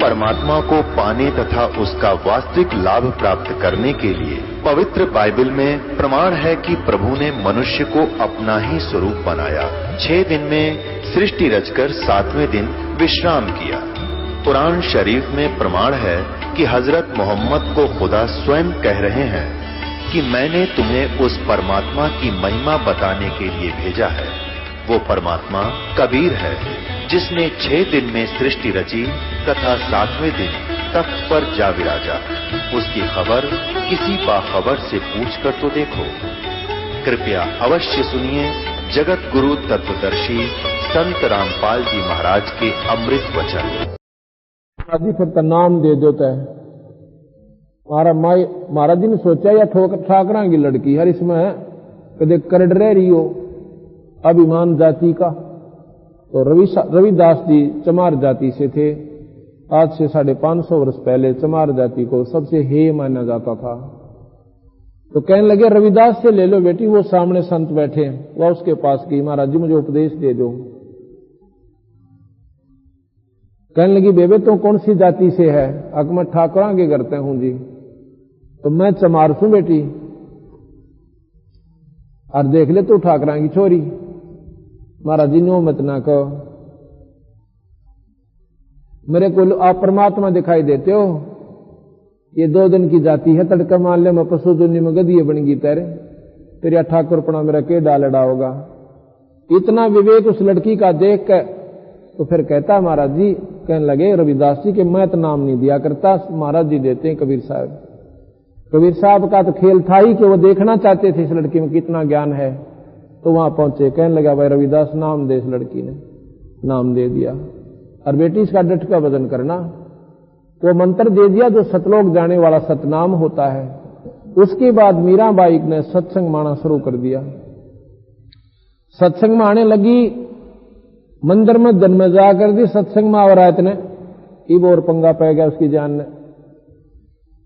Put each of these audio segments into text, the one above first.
परमात्मा को पाने तथा उसका वास्तविक लाभ प्राप्त करने के लिए पवित्र बाइबल में प्रमाण है कि प्रभु ने मनुष्य को अपना ही स्वरूप बनाया। 6 दिन में सृष्टि रचकर 7वें दिन विश्राम किया। कुरान शरीफ में प्रमाण है कि हजरत मोहम्मद को खुदा स्वयं कह रहे हैं कि मैंने तुम्हें उस परमात्मा की महिमा बताने के लिए भेजा है। वो परमात्मा कबीर है जिसने 6 दिन में सृष्टि रची तथा 7वें दिन तख्त पर जा विराजा। उसकी खबर किसी बाखबर से पूछकर तो देखो। कृपया अवश्य सुनिए जगत गुरु तत्वदर्शी संत रामपाल जी महाराज के अमृत वचन। आदि फिर नाम दे देता है। महाराज जी ने सोचा या ठाकरा की लड़की हर इसमें कदे करड रही हो अभिमान जाति का। तो रविदास जी चमार जाति से थे। आज से 550 वर्ष पहले चमार जाति को सबसे हेय माना जाता था। तो कहने लगे रविदास से ले लो बेटी। वो सामने संत बैठे, वह उसके पास गई, महाराज जी मुझे उपदेश दे दो। कहने लगी बेबे तो कौन सी जाति से है? अक मैं ठाकुरा के करते हूं जी। तो मैं चमार सू बेटी। और देख ले तू ठाकरा की छोरी। महाराज जी नो मत ना कहो, मेरे को आप परमात्मा दिखाई देते हो। ये 2 दिन की जाति है, तड़का मान ले मैं पशु दुनिया में गदिये बन गई तेरे। तेरा ठाकुरपना मेरा के डालड़ा होगा। इतना विवेक उस लड़की का देख कर तो फिर कहता महाराज जी, कहने लगे रविदास जी के मैं तो नाम नहीं दिया करता, महाराज जी देते हैं कबीर साहब। कबीर साहब का तो खेल था ही कि वो देखना चाहते थे इस लड़की में कितना ज्ञान है। तो वहां पहुंचे, कहने लगा भाई रविदास नाम दे। इस लड़की ने नाम दे दिया। और बेटी इसका डट का वजन करना। वो मंत्र दे दिया जो सतलोक जाने वाला सतनाम होता है। उसके बाद मीराबाई ने सत्संग माना शुरू कर दिया। सत्संग में आने लगी, मंदिर में जन्म जा कर दी। सत्संग में आवरायत ने इब और पंगा पै गया उसकी जान ने।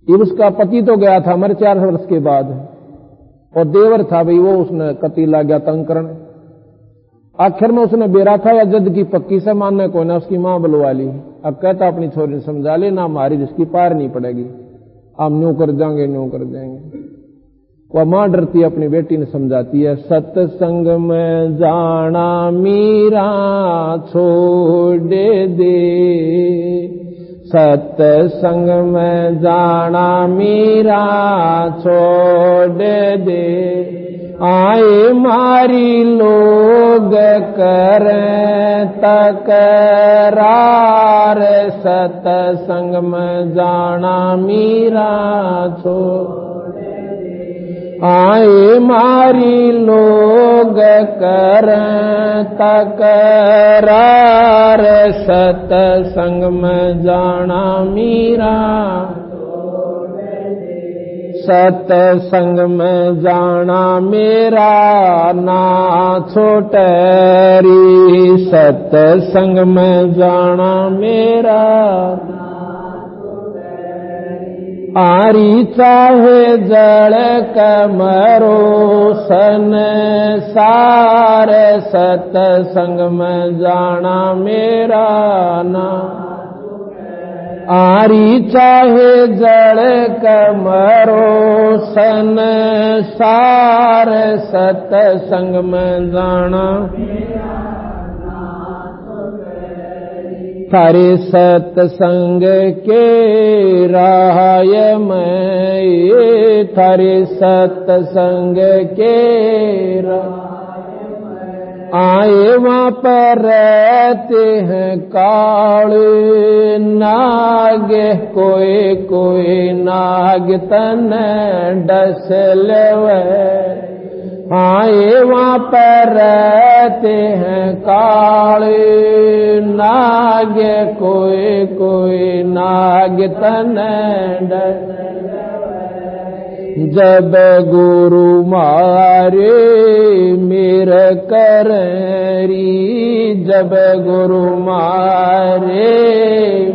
इब उसका पति तो गया था मर 4 वर्ष के बाद, और देवर था भाई वो उसने कति ला गया तंग करने। आखिर में उसने बेरा था या जद की पक्की से मानने को ना उसकी मां बुलवा ली। अब कहता अपनी छोरी समझा ले ना, हमारी जिसकी पार नहीं पड़ेगी, हम न्यू कर जाएंगे न्यू कर जाएंगे। वह मां डरती है, अपनी बेटी ने समझाती है। सत्संग में जाना मीरा छोड़ दे, सत्संग में जाना मीरा छोड़ दे। आए मारी लोग करें तकरार, सत्संग में जाना मीरा छोड़ दे। आए मारी लोग करें तकरार, सत्संग में जाना मीरा। सत्संग में जाना मेरा ना छोटेरी, सत्संग में जाना मेरा आरी। चाहे जड़ कमरो सन सारे, सत्संग में जाना मेरा ना आरी। चाहे जड़ कमरो सन सार, सत्संग में जाना थारे सत्संग के राय में, थारे सत्संग के आए वहां पर रहते हैं काले नाग, कोई कोई नाग तन डस लेवे। आए वहां पर रहते हैं काले नाग, कोई कोई नाग तन डस। जब गुरु मारे मेरे करी, जब गुरु मारे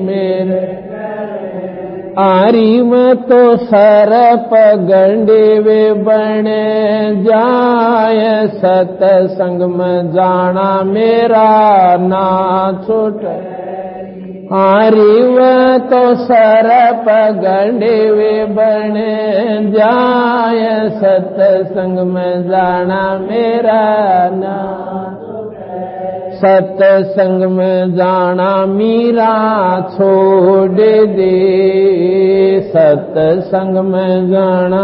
मेरे आरी में तो सरप गंडे वे बने जाए, सत्संग में जाना मेरा ना छोटे। आरिव तो सरप गंडेवे बन जाय, सत्संग में जाना मेरा नाम। सत्संग में जाना मीरा छोड़ दे, सत्संग में जाना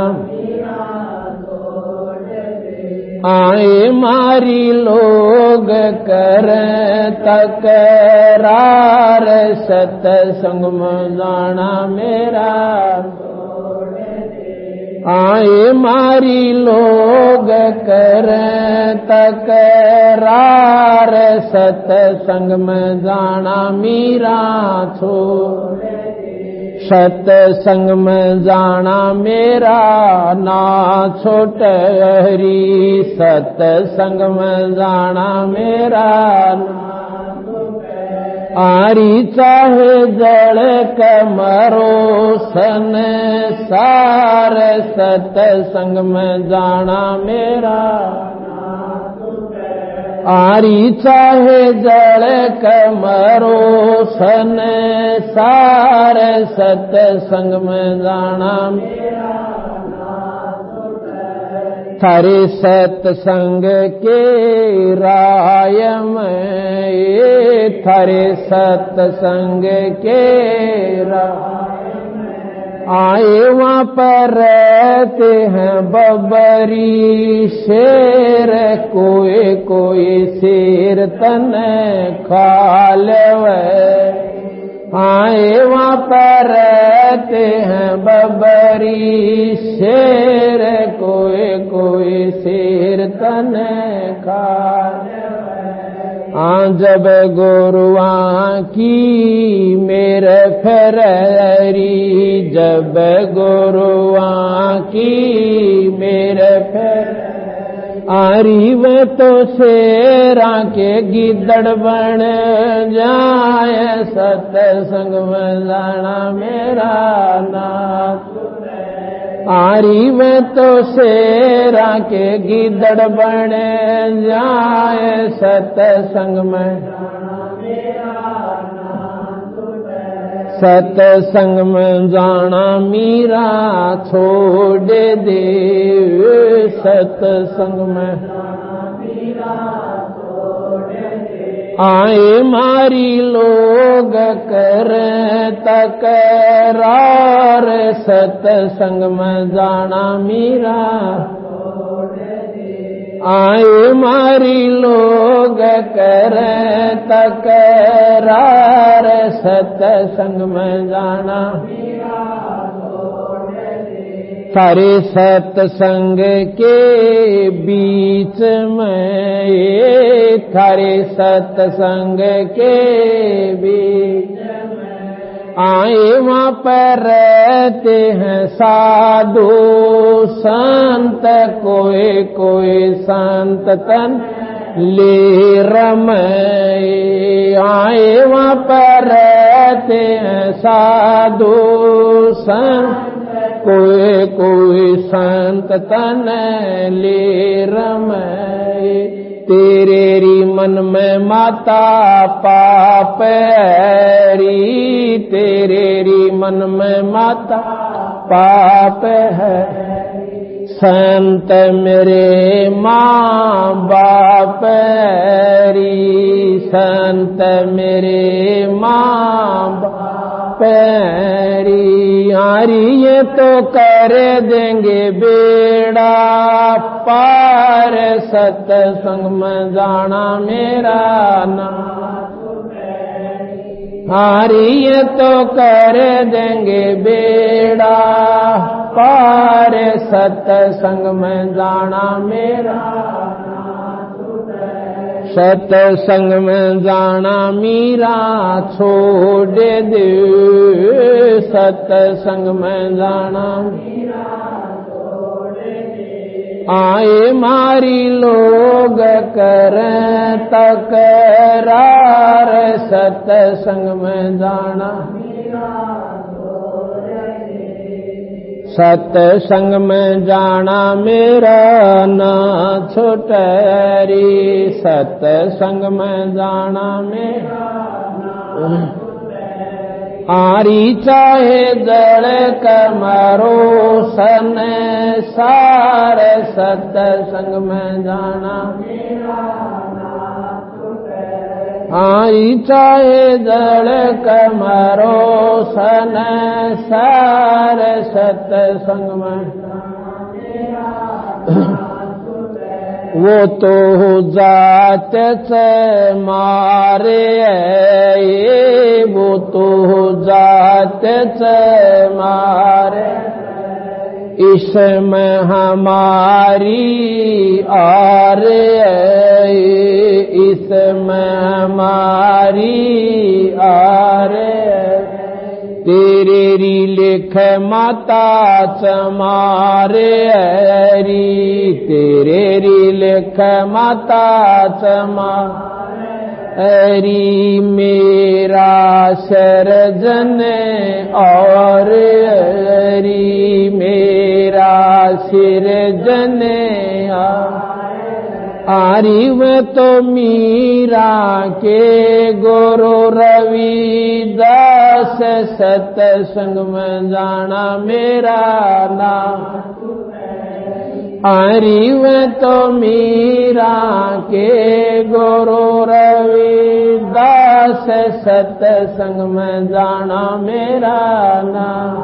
आए मारी लोग कर तकरार, सत्संग में जाना मेरा आए मारी लोग कर तकरार, सत्संग में जाना मीरा छोड़, सत्संग में जाना मेरा ना छोटरी, सत्संग में जाना मेरा आरी चाहे जड़ कमरो सन सार, सत्संग में जाना मेरा आरी चाहे जड़ कमरो सन सार, सत्संग में जाना थारे सत्संग के राय में, थारे सत्संग के राय आए वहाँ पर रहते हैं बबरी शेर, कोई कोई शेर तन खा लेवे। आए वहाँ पर रहते हैं बबरी शेर, कोई कोई शेर तन खा जब गुरुआ की मेरे फेरी, जब गुरुआ की मेरे फेरी आरी वे तो शेरा के गिद्दड़ बन जाए, सत्संग में जाना मेरा नाम। आरी में तो शेरा के गिद्दड़ बन जाए, सत्संग में सत्संग में जाना मीरा छोड़ दे, सत्संग में आए मारी लोग कर तकरार, सत्संग में जाना मीरा आए मारी लोग कर तकरार, सत्संग में जाना सारे सत्संग के बीच में, थारे सत्संग के बीच आए वहाँ पर रहते हैं साधु संत, कोई कोई संत तन ले रमय। आए वहाँ पर रहते हैं साधु संत, कोई कोई संत तन ले रमय। तेरे री मन में माता पाप हरी, तेरे री मन में माता पाप है। संत मेरे माँ बाप हरी, संत मेरे माँ बाप हरी। यारी ये तो कर देंगे बेड़ा पार, सत्संग में जाना मेरा नाम। हारी ये तो कर देंगे बेड़ा पार, सत्संग में जाना मेरा। सत्संग में जाना मीरा छोड़ दे, सत्संग में जाना आए मारी लोग कर तकरार, सत्संग में जाना सत्संग में जाना मेरा ना छोटरी, सत्संग में जाना मेरा आरी चाहे जड़ कमरो सन सार सत्संग में जाना आरी चाहे जड़ कमरो सन सार सत्संग में वो तो जात से मारे वो तो जात से मारे इसमें हमारी आर इसमें हमारी आर तेरे री लिख माता चमारे री तेरे री लिख माता चमारी मेरा सरजन और री मेरा सिरजन आरी व तो मीरा के गुरु रविदास सत्संग में जाना मेरा नाम आरी व तो मीरा के गुरु रविदास सत्संग में जाना मेरा नाम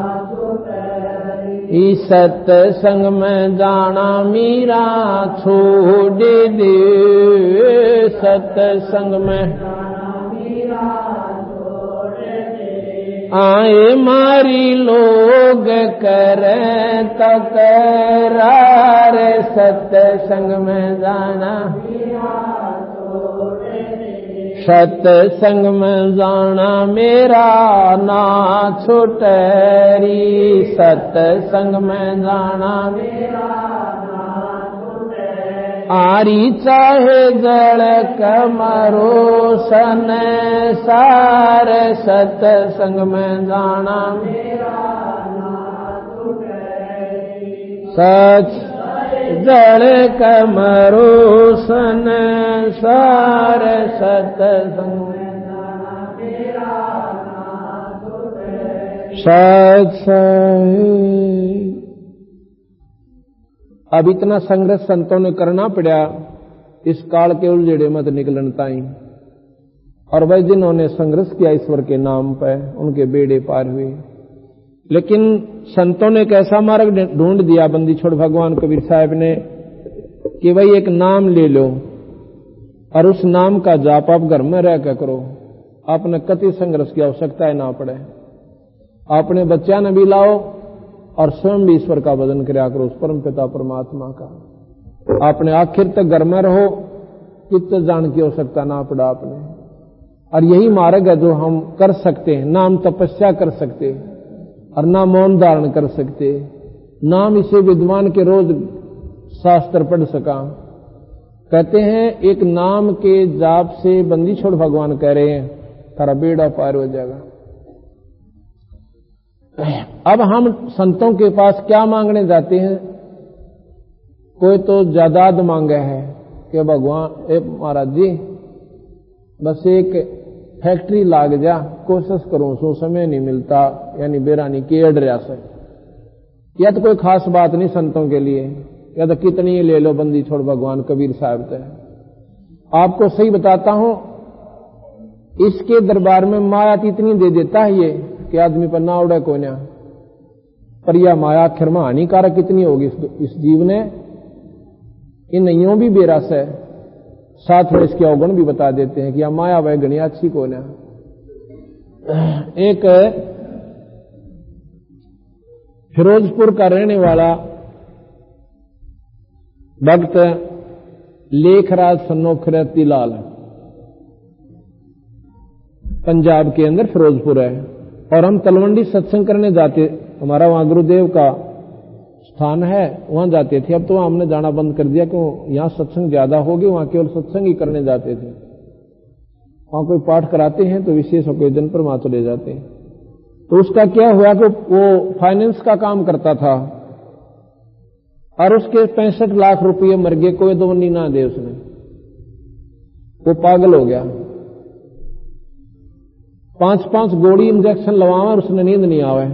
इस सत्संग में जाना मीरा छोड़ दे सत्संग में आए मारी लोग करें तकरार सत्संग में जाना सत्संग में जाना मेरा ना छुटरी सत्संग में जाना मेरा आरी चाहे जड़ कमरो सन सार सत्संग में जाना सच जड़ कमरो सन सार सत्संग में जाना मेरा सत्संग। अब इतना संघर्ष संतों ने करना पड़ा इस काल के उलझेड़े मत निकलन ताई और वह जिन्होंने संघर्ष किया ईश्वर के नाम पर उनके बेड़े पार हुए। लेकिन संतों ने एक ऐसा मार्ग ढूंढ दिया बंदी छोड़ भगवान कबीर साहब ने कि भाई एक नाम ले लो और उस नाम का जाप आप घर में रह कर करो। आपने कति संघर्ष की आवश्यकता है ना पड़े। अपने बच्चा ने भी लाओ और स्वयं भी ईश्वर का भजन किया करो उस परम पिता परमात्मा का। आपने आखिर तक घर में रहो कितने जान की आवश्यकता ना पड़ा आपने। और यही मार्ग है जो हम कर सकते हैं। ना हम तपस्या कर सकते और ना मौन धारण कर सकते, ना हम इसे विद्वान के रोज शास्त्र पढ़ सका। कहते हैं एक नाम के जाप से बंदी छोड़ भगवान कह रहे हैं तारा बेड़ा पार हो जाएगा। अब हम संतों के पास क्या मांगने जाते हैं? कोई तो जायदाद मांगे है कि भगवान महाराज जी बस एक फैक्ट्री लाग जा, कोशिश करूं सो समय नहीं मिलता, यानी बेरानी के अड़ रहा से। यह तो कोई खास बात नहीं संतों के लिए, या तो कितनी ही ले लो बंदी छोड़ भगवान कबीर साहब से। आपको सही बताता हूं, इसके दरबार में माया इतनी दे देता है ये कि आदमी पर ना उड़े कोई ना। पर यह माया आखिर में हानिकारक कितनी होगी इस जीव ने, इन नैयों भी बेरस है। साथ में इसके अवगुण भी बता देते हैं कि यह माया वह गणिया अच्छी को ना। एक फिरोजपुर का रहने वाला भक्त लेखराज सन्नोख रतिलाल पंजाब के अंदर फिरोजपुर है, और हम तलवंडी सत्संग करने जाते, हमारा वहां गुरुदेव का स्थान है, वहां जाते थे। अब तो हमने जाना बंद कर दिया क्यों, यहां सत्संग ज्यादा होगी, वहां केवल सत्संग ही करने जाते थे। वहां कोई पाठ कराते हैं तो विशेष ओकेजन पर वहां चले जाते हैं। तो उसका क्या हुआ कि वो फाइनेंस का काम करता था और उसके 65 लाख रुपये मर गए, कोई दवनी ना दे उसने। वो पागल हो गया 5-5 गोली इंजेक्शन लवावे और उसने नींद नहीं आवे,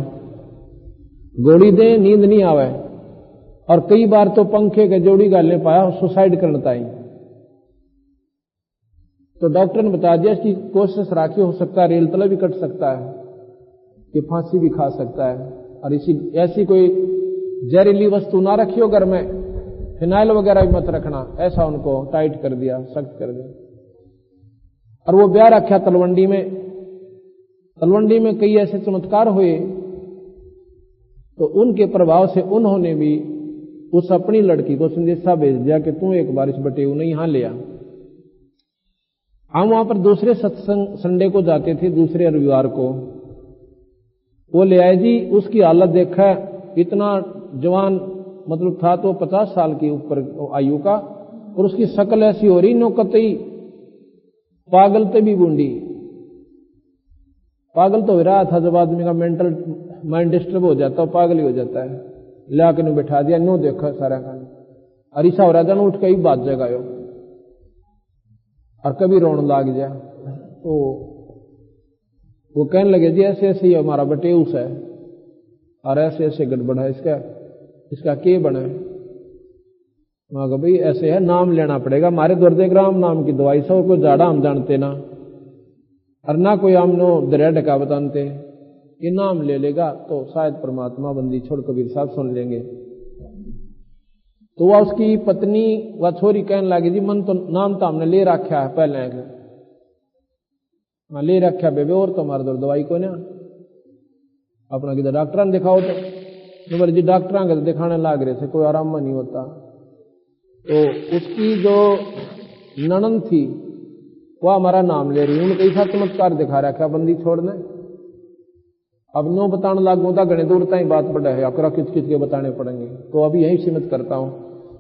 गोली दे नींद नहीं आवे, और कई बार तो पंखे के जोड़ी गालने पाया सुसाइड करना ताई। तो डॉक्टर ने बता दिया कि कोशिश राखी हो सकता है रेल तले भी कट सकता है, कि फांसी भी खा सकता है, और ऐसी कोई जहरीली वस्तु ना रखियो घर में, फिनाइल वगैरह भी मत रखना, ऐसा उनको टाइट कर दिया, सख्त कर दिया। और वो ब्याह रखा तलवंडी में। तलवंडी में कई ऐसे चमत्कार हुए, तो उनके प्रभाव से उन्होंने भी उस अपनी लड़की को संदेशा भेज दिया कि तू एक बार इस बटेऊ ने यहां ले आ। हम वहां पर दूसरे सत्संग संडे को जाते थे, दूसरे रविवार को। वो ले आए जी, उसकी हालत देखा, इतना जवान मतलब था तो 50 साल की ऊपर आयु का, और उसकी शक्ल ऐसी हो रही नो कतई पागल ते भी बूंदी। पागल तो हो रहा था, जब आदमी का मेंटल माइंड डिस्टर्ब हो जाता है पागल ही हो जाता है। लाके ने बैठा दिया, नो देखा सारा खाना, और ऐसा हो रहा था उठ के ही बात जगायो, और कभी रोने लाग जाए। तो वो कहने लगे जी ऐसे ऐसे ही हमारा बटेऊस है, और ऐसे ऐसे गड़बड़ है, इसका के बना है। मैं कहा भाई ऐसे है, नाम लेना पड़ेगा, हमारे दुर्देग्राम नाम की दवाई से, और कोई जाड़ा हम जानते ना, और ना कोई हम नो दरिया ढका बताते, ये नाम ले लेगा तो शायद परमात्मा बंदी छोड़ कबीर साहब सुन लेंगे। तो वह उसकी पत्नी व छोरी कहने लगी जी मन तो नाम तो हमने ले रखा है पहले, मैं ले रखा बेबे, और तो हमारे दर दवाई को ना अपना किधर डॉक्टर ने दिखाओ, तो बोले जी डॉक्टर के दिखाने लाग रहे थे, कोई आराम नहीं होता। तो उसकी जो ननद थी वह हमारा नाम ले रही, उन्होंने कैसा चमत्कार दिखा रखा बंदी छोड़ने। अब नो बताने लागू था, घने दूर तक बात बढ़ा है, अकरा किच किच के बताने पड़ेंगे, तो अभी यही सीमित करता हूं।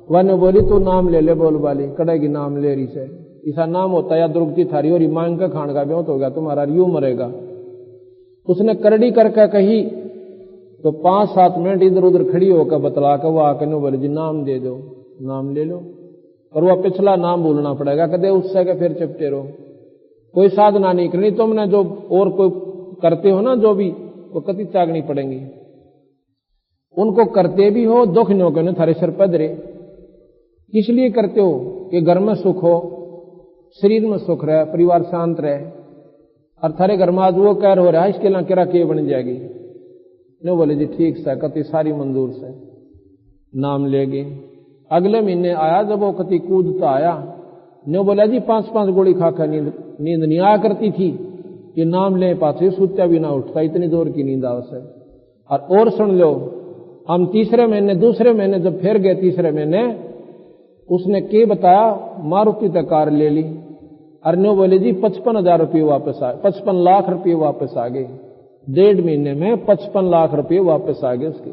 वह ने बोली तू नाम ले ले, बोल वाली कड़ेगी नाम ले रही से, ऐसा नाम होता या दुर्गति थारी और मांग का खान का ब्योत हो गया, तुम्हारा यूं मरेगा। उसने करड़ी करके कही, तो 5-7 मिनट इधर उधर खड़ी होकर बतला कर वो आकर नो बोले जी नाम दे दो, नाम ले लो, और वह पिछला नाम भूलना पड़ेगा, कदे उससे के फिर चिपटे रहो, कोई साधना नहीं करनी तुमने, जो और कोई करते हो ना जो भी, वो कति त्यागनी पड़ेंगी। उनको करते भी हो, दुख नहीं हो थारे सिर पदरे, किस लिए करते हो कि घर में सुख हो, शरीर में सुख रहे, परिवार शांत रहे, और थारे घर में आज वो कह हो रहा है इसके लिए किरा के बन जाएगी। ने बोले जी ठीक से, कति सारी मंजूर से, नाम लेगी। अगले महीने आया जब वो कति कूदता आया, ने बोला जी 5-5 गोली खाकर नींद नहीं आया करती थी, ये नाम ले पाते सुत्या भी ना उठता, इतनी जोर की नींद आवश्य। और सुन लो, हम तीसरे महीने जब फिर गए, तीसरे महीने उसने के बताया मारुति तक कार ले ली, और नो बोले जी 55,000 रुपये वापस आ, 55 लाख रुपये वापस आ गए, 1.5 महीने में 55 लाख रुपये वापस आ गए उसके।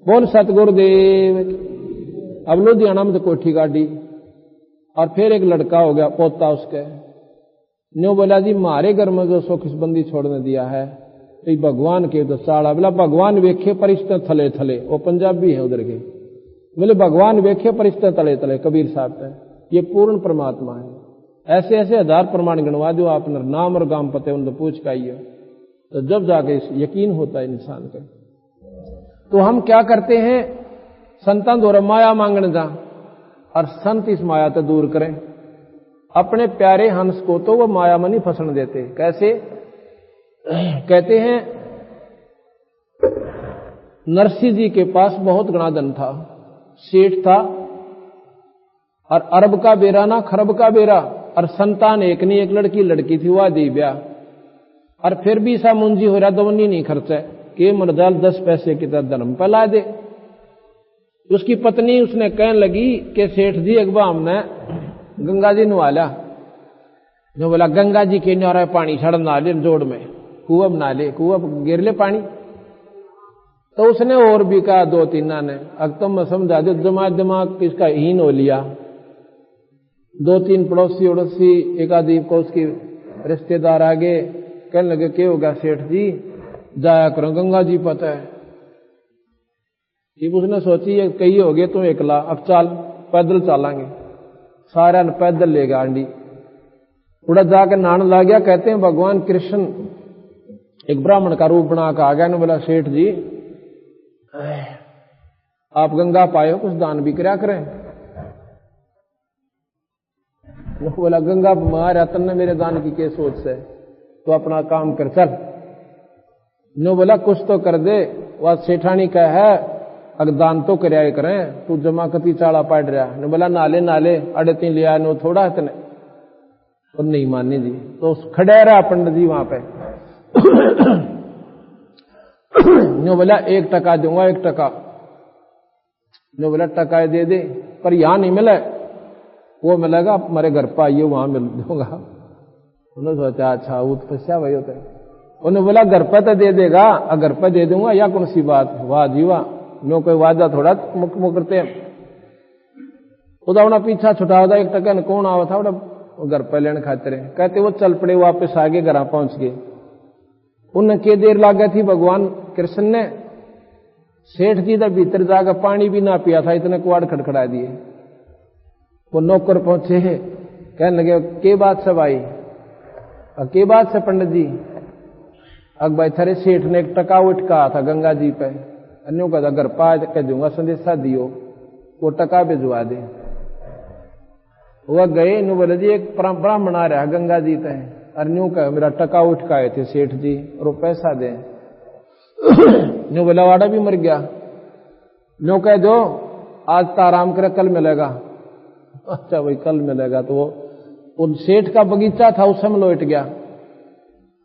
बोल सतगुरुदेव। अब लुधियाना में तो कोठी गाड़ी, और फिर एक लड़का हो गया पोता उसके। न्यू बोला जी मारे घर में जो सुख बंदी छोड़ने दिया है, तो भगवान के तो साड़ा, बोला भगवान वेखे परिश्ते थले थले, वो पंजाबी है उधर के, बोले भगवान वेखे परिश्ते तले तले, कबीर साहब पे, ये पूर्ण परमात्मा है। ऐसे ऐसे 1000 प्रमाण गणवा दो आपने, नाम और गाम पते उनको पूछ के आइए, तो जब जाके यकीन होता है इंसान का। तो हम क्या करते हैं, संतान द्वारा माया मांगने जा, और संत इस माया तो दूर करें। अपने प्यारे हंस को तो वो माया में नहीं फंसने देते। कैसे? कहते हैं नरसिंह जी के पास बहुत घना धन था, सेठ था, और अरब का बेरा ना खरब का बेरा, और संतान एक नहीं, एक लड़की थी, वह दी ब्याह, और फिर भी सा मुंजी हो रहा, दवनी नहीं खर्चा के मरजाल 10 पैसे की तरह धर्म पला दे। उसकी पत्नी उसने कहने लगी कि सेठ जी एक बार हमने गंगा जी नवाला, जो बोला गंगा जी के न्यारा पानी छड़ ना ले, जोड़ में कुआ बना ले, कुआ गिर ले पानी। तो उसने और भी कहा 2-3 ने, अब तुम मैं समझा दो, दिमाग इसका हीन हो लिया। 2-3 पड़ोसी उड़ोसी एक आदि को उसकी रिश्तेदार आगे कहने लगे क्या होगा सेठ जी, जाया करो गंगा जी पता है। उसने सोची ये कही हो गए तुम एकला, अब चाल पैदल चलांगे, सारा ने पैदल लेगा आंडी उड़ा जाकर नहाने लग गया। कहते हैं भगवान कृष्ण एक ब्राह्मण का रूप बना के आ गया। बोला सेठ जी आप गंगा पाए हो, कुछ दान भी करा करें। बोला गंगा मारा तन्ने मेरे दान की क्या सोच से, तो अपना काम कर चल। नो बोला कुछ तो कर दे, वह सेठानी का है अगर दान तो करया करें, तू जमा कती चाड़ा पाड़ रहा। ने बोला नाले नाले अड़े तीन लिया नो थोड़ा इतने, तो नहीं मानी जी। तो खड़े रहा पंडित जी वहां पे। नो बोला 1 टका दूंगा, 1 टका। नो बोला टका दे दे, पर यहां नहीं मिले, वो मिलेगा हमारे घर पर आइए वहां मिल दूंगा। उन्होंने सोचा अच्छा वो तो फंसा भाई होता है। उन्होंने बोला घर पर तो दे देगा, घर पर दे दूंगा या कौन सी बात। वाह जी वाह, नो कोई वादा थोड़ा मुक करते हैं। उदा पीछा छुटा होता 1 टका कौन आवा था घर पर लेने खातिर। कहते वो चल पड़े, वापस आगे घर पहुंच गए। उन्हें के देर लाग गई थी, भगवान कृष्ण ने सेठ जी का भीतर जाकर पानी भी ना पिया था, इतने कुआड़ खड़खड़ा दिए। वो नौकर पहुंचे, कहने लगे के बात से भाई, के बात से पंडित जी। अब भाई थारे सेठ ने 1 टका उठ कहा था गंगा जी पे, अन्यों का घर पा कह दूंगा संदेशा दियो, वो टका भिजवा दे। वह गए, नु बोले जी एक ब्राह्मण आ रहा गंगा जी पे, अन्यों का मेरा टका उठ का आए थे सेठ जी और पैसा दे। नु बोला वाड़ा भी मर गया। नो कह दो आज तो आराम करे, कल मिलेगा। अच्छा भाई कल मिलेगा। तो वो सेठ का बगीचा था उस समय लौट गया,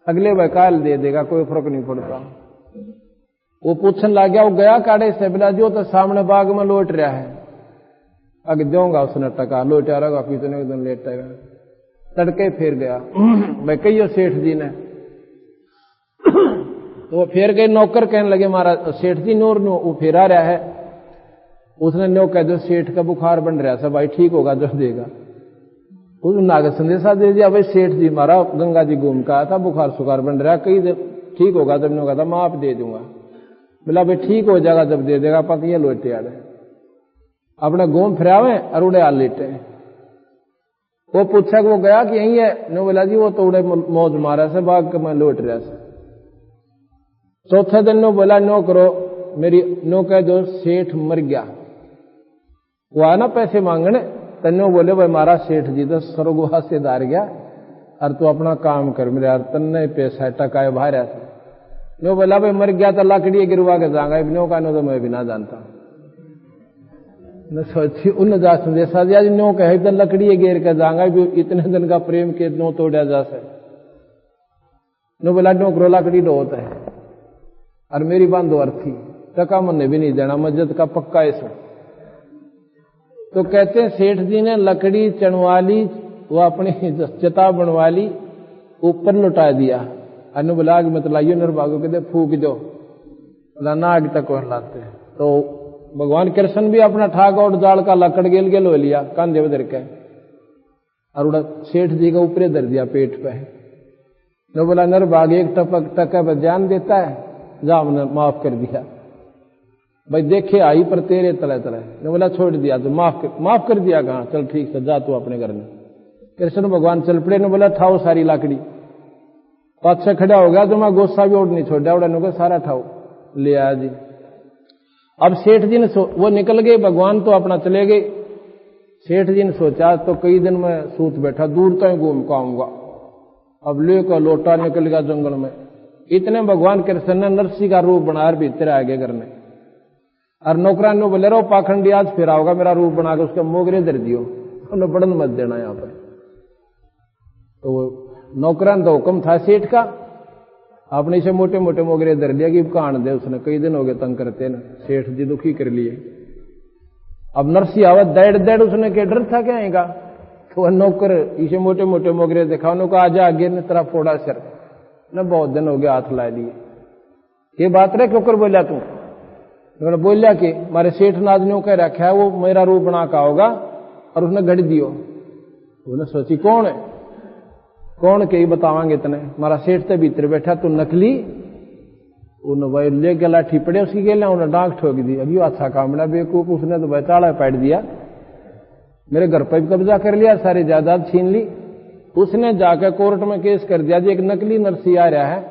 अगले भाई काल दे देगा, कोई फर्क नहीं पड़ता। वो पूछने लग गया, वो गया काड़े से, बोला जो तो सामने बाग में लौट रहा है, अगे दूंगा उसने टका, लौटा रहेगा कितने दिन लेटेगा। तड़के फिर गया मैं कहियो सेठ जी ने। तो वो फिर गए, नौकर कहने लगे मारा सेठ जी नूर नो वो फिर आ रहा है। उसने नो कह दो सेठ का बुखार बन रहा है, भाई ठीक होगा जो देगा। उस नागर संदेशा दे दिया, भाई सेठ जी मारा गंगा जी घूम का आया था, बुखार सुखार बन रहा है, कई दिन ठीक होगा जब ने कहा था मैं आप दे दूंगा। बोला भाई ठीक हो जाएगा जब दे देगा, पक ये लोटे आड़े अपने घूम फिरावे और उड़े आ लेटे। वो पूछा कि वो गया कि यही है। नो बोला जी वो तो उड़े मौज मारा से बाग के मैं लौट रहा से। चौथे दिन नो बोला नो करो मेरी, नो कह दो सेठ मर गया। वो आया ना पैसे मांगने, तन्नो बोले भाई मारा सेठ जी तो स्वर्गवास से दार गया और तू अपना काम कर मेरे यार, तन्ने पैसा टकाए बाहर था। नो बोला भाई मर गया तो लकड़ी गिरवा के जाऊंगा, नो का नो तो मैं भी ना जानता। न सोची उन जा संदेशा दिया जी नो कहे तो लकड़ी गिर के जाऊंगा, इतने दिन का प्रेम के नो तोड़ा जा से। नो बोला नो करो लकड़ी दो होता है और मेरी बांधो अर्थी, टका मन भी नहीं देना, मस्जिद का पक्का ऐसा। तो कहते हैं सेठ जी ने लकड़ी चढ़वा ली, वो अपनी चिता बनवा ली, ऊपर लुटा दिया। अनु बोला आग मत लाइयो निर्भागो कहते फूक दो, ना आग तक और लाते। तो भगवान कृष्ण भी अपना ठाक और जाल का लकड़ गेल गेल हो लिया कांधे में धर के और उड़ा सेठ जी का ऊपरे धर दिया पेट पे। नो बोला निर्भाग 1 टका पर जान देता है, जा हमने माफ कर दिया भाई, देखे आई पर तेरे तले तले। ने बोला छोड़ दिया तो माफ कर दिया, कहा चल ठीक है जा तू अपने घर में। कृष्ण भगवान चल पड़े। ने बोला ठाओ सारी लाकड़ी, पाछे खड़ा हो गया तो मैं गोस्सा भी ओढ़ नहीं छोड़ा, उड़ा को सारा ठाओ ले आया जी। अब सेठ जी ने वो निकल गए, भगवान तो अपना चले गए। सेठ जी ने सोचा तो कई दिन में सूत बैठा, दूर तक घूम के आऊंगा। अब लेकर लोटा निकल गया जंगल में। इतने भगवान कृष्ण ने नरसिंह का रूप बनाया भीतर आ गए घर में। और नौकरान ने बोले रहो पाखंडी आज फिर आओगा, मेरा रूप बना के उसके मोगरे दर दियो, उन्हें बड़न मत देना यहाँ पर। तो नौकरान का हुक्म था सेठ का, आपने इसे मोटे मोटे मोगरे दर दिया कि कान दे। उसने कई दिन हो गए तंग करते ना, सेठ जी दुखी कर लिए। अब नरसिंह आवत डेढ़ डेढ़, उसने क्या डर था क्या आएगा। तो वह नौकर इसे मोटे मोटे मोगरे देखा, उन्होंने आजा आगे ने तरह फोड़ा सर न, बहुत दिन हो गया हाथ ला लिए। ये बात रहे क्यों बोला तू, उन्होंने बोलिया कि मारे सेठ नाजनियों कह रखा है वो मेरा रूप बना का होगा और उसने घड़ दियो। उन्हें सोची कौन है, कौन के ही बतावांगे इतने, मारा सेठ से भीतर बैठा तू नकली। उन्हें भाई ले के लाठी पड़े उसकी गेला, उन्हें डांग ठोक दी। अभी अच्छा काम बना बेवकूफ, उसने तो भाई चाड़ा पैट दिया, मेरे घर पर भी कब्जा कर लिया, सारी जायदाद छीन ली। उसने जाकर कोर्ट में केस कर दिया जी एक नकली नरसिंह आ रहा है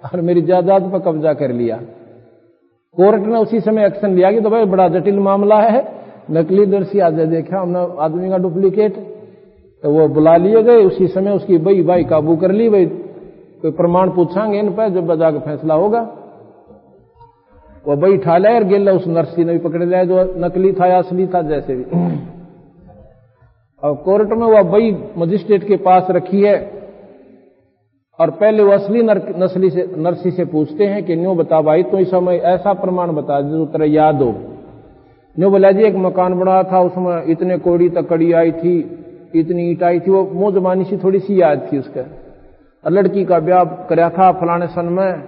और मेरी जायदाद पर कब्जा कर लिया। कोर्ट ने उसी समय एक्शन लिया कि तो भाई बड़ा जटिल मामला है, नकली नरसी आज देखा हमने आदमी का डुप्लीकेट, तो वो बुला लिए गए। उसी समय उसकी बई भाई काबू कर ली। भाई कोई प्रमाण पूछांगे इन पर, जब जाकर फैसला होगा। वो बई ठा लाया और गेला उस नरसी ने भी पकड़ लिया जो नकली था या असली था जैसे भी। और कोर्ट में वह बई मजिस्ट्रेट के पास रखी है और पहले वो असली नरसी से पूछते हैं कि न्यू बता भाई, तो इस समय ऐसा प्रमाण बता जो तेरा याद हो। न्यू बोला जी एक मकान बना था, उसमें इतने कोड़ी तक कड़ी आई थी, इतनी ईट आई थी। वो मुंह जबानी सी थोड़ी सी याद थी उसका। और लड़की का ब्याह कराया था फलाने सन में,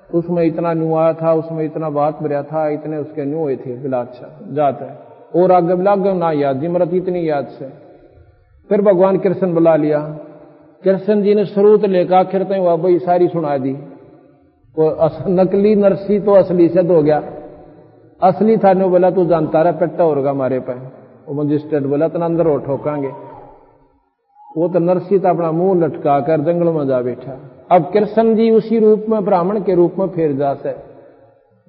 उसमें इतना न्यू आया था, उसमें इतना बात भरा था, इतने उसके न्यू हुए थे। बिला अच्छा जाता है और आगे बिला ना याद जी मरत इतनी याद से। फिर भगवान कृष्ण बुला लिया। कृष्ण जी ने स्रोत लेकर आखिर तक वह बई सारी सुना दी। वो नकली नरसी तो असली सिद्ध हो गया। असली था ने बोला तू जानता रहा पेट्टा होगा हमारे पे। वो मजिस्ट्रेट बोला तना अंदर हो ठोकांगे। वो तो नरसी तो अपना मुंह लटका कर जंगल में जा बैठा। अब कृष्ण जी उसी रूप में ब्राह्मण के रूप में फिर जा से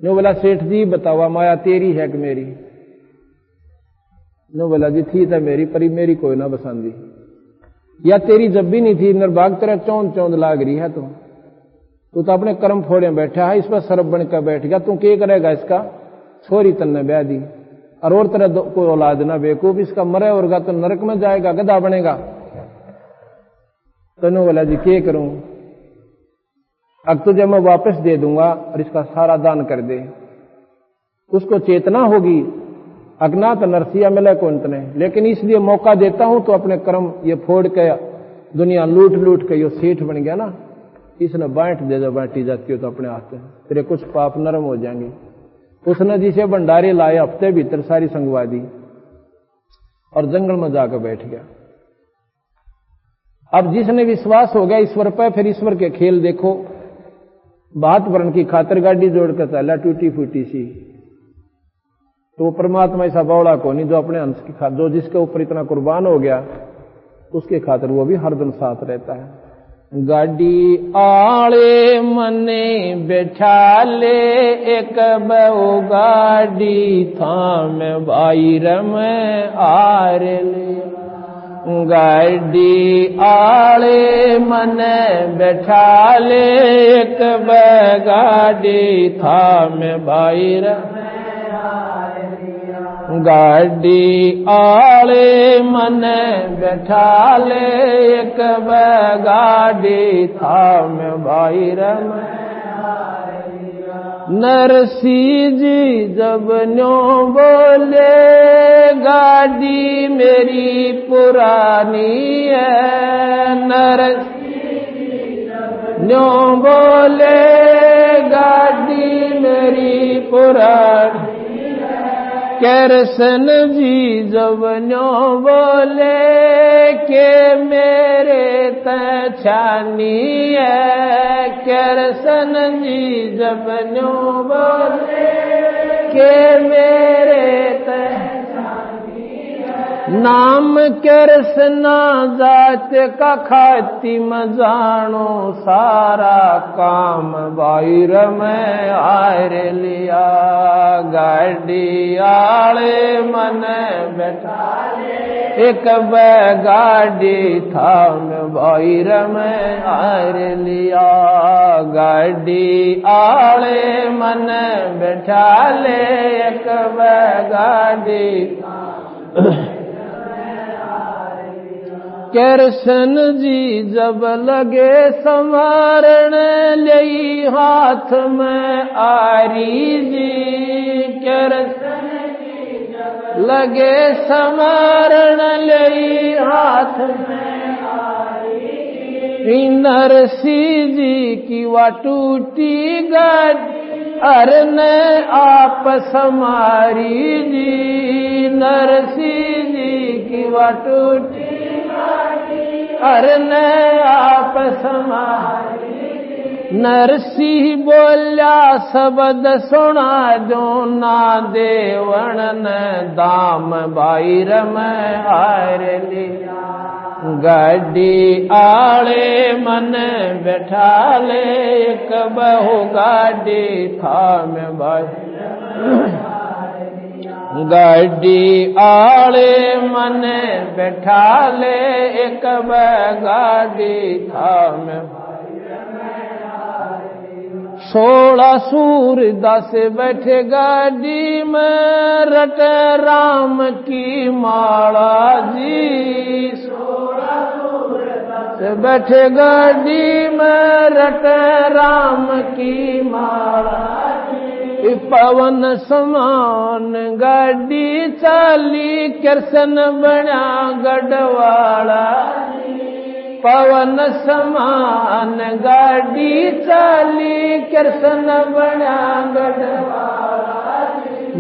नो बोला सेठ जी बतावा माया तेरी है कि मेरी? नो बोला जी थी था मेरी, पर मेरी कोई ना बसांदी। या तेरी जब भी नहीं थी, निर्भाग तेरा चौंध चौंध लाग रही है। तू तो अपने कर्म फोड़े बैठा है, इस पर सरब बन कर बैठ गया। तू क्या करेगा? इसका छोरी तन्ने ब्याह दी और तरह को औलाद ना बेकूफ, इसका मरे होगा तो नरक में जाएगा, गधा बनेगा। तो नो बोला जी क्या करूं? अब तुझे मैं वापस दे दूंगा और इसका सारा दान कर दे। उसको चेतना होगी अज्ञात नरसिया मिले को अंत ने, लेकिन इसलिए मौका देता हूं तो अपने कर्म ये फोड़ के दुनिया लूट लूट के ये सेठ बन गया ना, इसने बांट दे। जब बांटी जाती हो तो अपने हाथ तेरे कुछ पाप नरम हो जाएंगे। उसने जिसे भंडारे लाए हफ्ते भीतर सारी संगवा दी और जंगल में जाकर बैठ गया। अब जिसने विश्वास हो गया ईश्वर पर, फिर ईश्वर के खेल देखो। बात वर्ण की खातिर गाड़ी जोड़कर चला टूटी फूटी सी, तो परमात्मा ऐसा बौड़ा को नहीं जो अपने अंश की खातिर, जो जिसके ऊपर इतना कुर्बान हो गया उसके खातिर वो भी हरदम साथ रहता है। गाड़ी आले मने बैठा ले एक बहु गाड़ी थाम बाईर में आर ले। गाड़ी आले मने बैठा ले एक गाड़ी थाम बाईर। गाड़ी आले मने बैठा ले एक गाड़ी थाम बाईर में। नरसी जी जब न्यो बोले गाड़ी मेरी पुरानी है। नरसी जी न्यो बोले गाड़ी मेरी पुरानी। कृष्ण जी जब न्यो बोले के मेरे तछानी है। कृष्ण जी जब न्यो बोले के मेरे तछानी है। नाम कृष्ण जात का खातिम जानो सारा काम बाईर में आर लिया। गाड़ी आले मन बैठा एक गाड़ी थाम बाईर में आर लिया। गाड़ी आले मन बैठा ले एक गाड़ी। कृष्ण जी जब लगे संवारण ले हाथ में आरी जी। कृष्ण जी जब लगे संवारण ले हाथ में आरी जी। नरसी जी की वा टूटी गाड़ी अरने आप समारी जी। नरसी जी की वा टूटी अरने आप समारी। नरसी बोल्या शब्द सुना दो ना देवण ने दाम बाईर में आर लिया। गाड़ी आले मन बैठा ले एक बहु गाड़ी था में भाई गाड़ी आले मन बैठा ले एक गाड़ी था में 16 सूरदास बैठे गाड़ी में रट राम की माला जी 16 सूरदास बैठे गाड़ी में रट राम की माला जी पवन समान गाड़ी चाली कृष्ण बना गढ़वाला पवन समान गाड़ी चाली कृष्ण बना गढ़वाला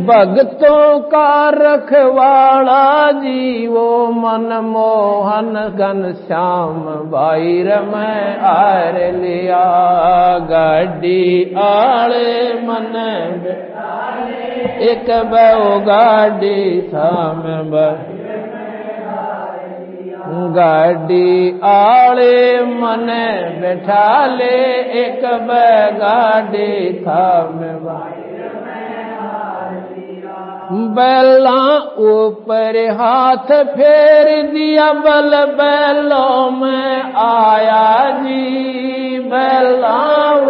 भक्तों का रखवाला जी वो मनमोहन घनश्याम भाई रमै आर लिया गाड़ी आले मन एक बहु गाड़ी थाम गाड़ी आले मन बैठा ले एक गाड़ी थाम बैला ऊपर हाथ फेर दिया बल बैलों में आया जी बैला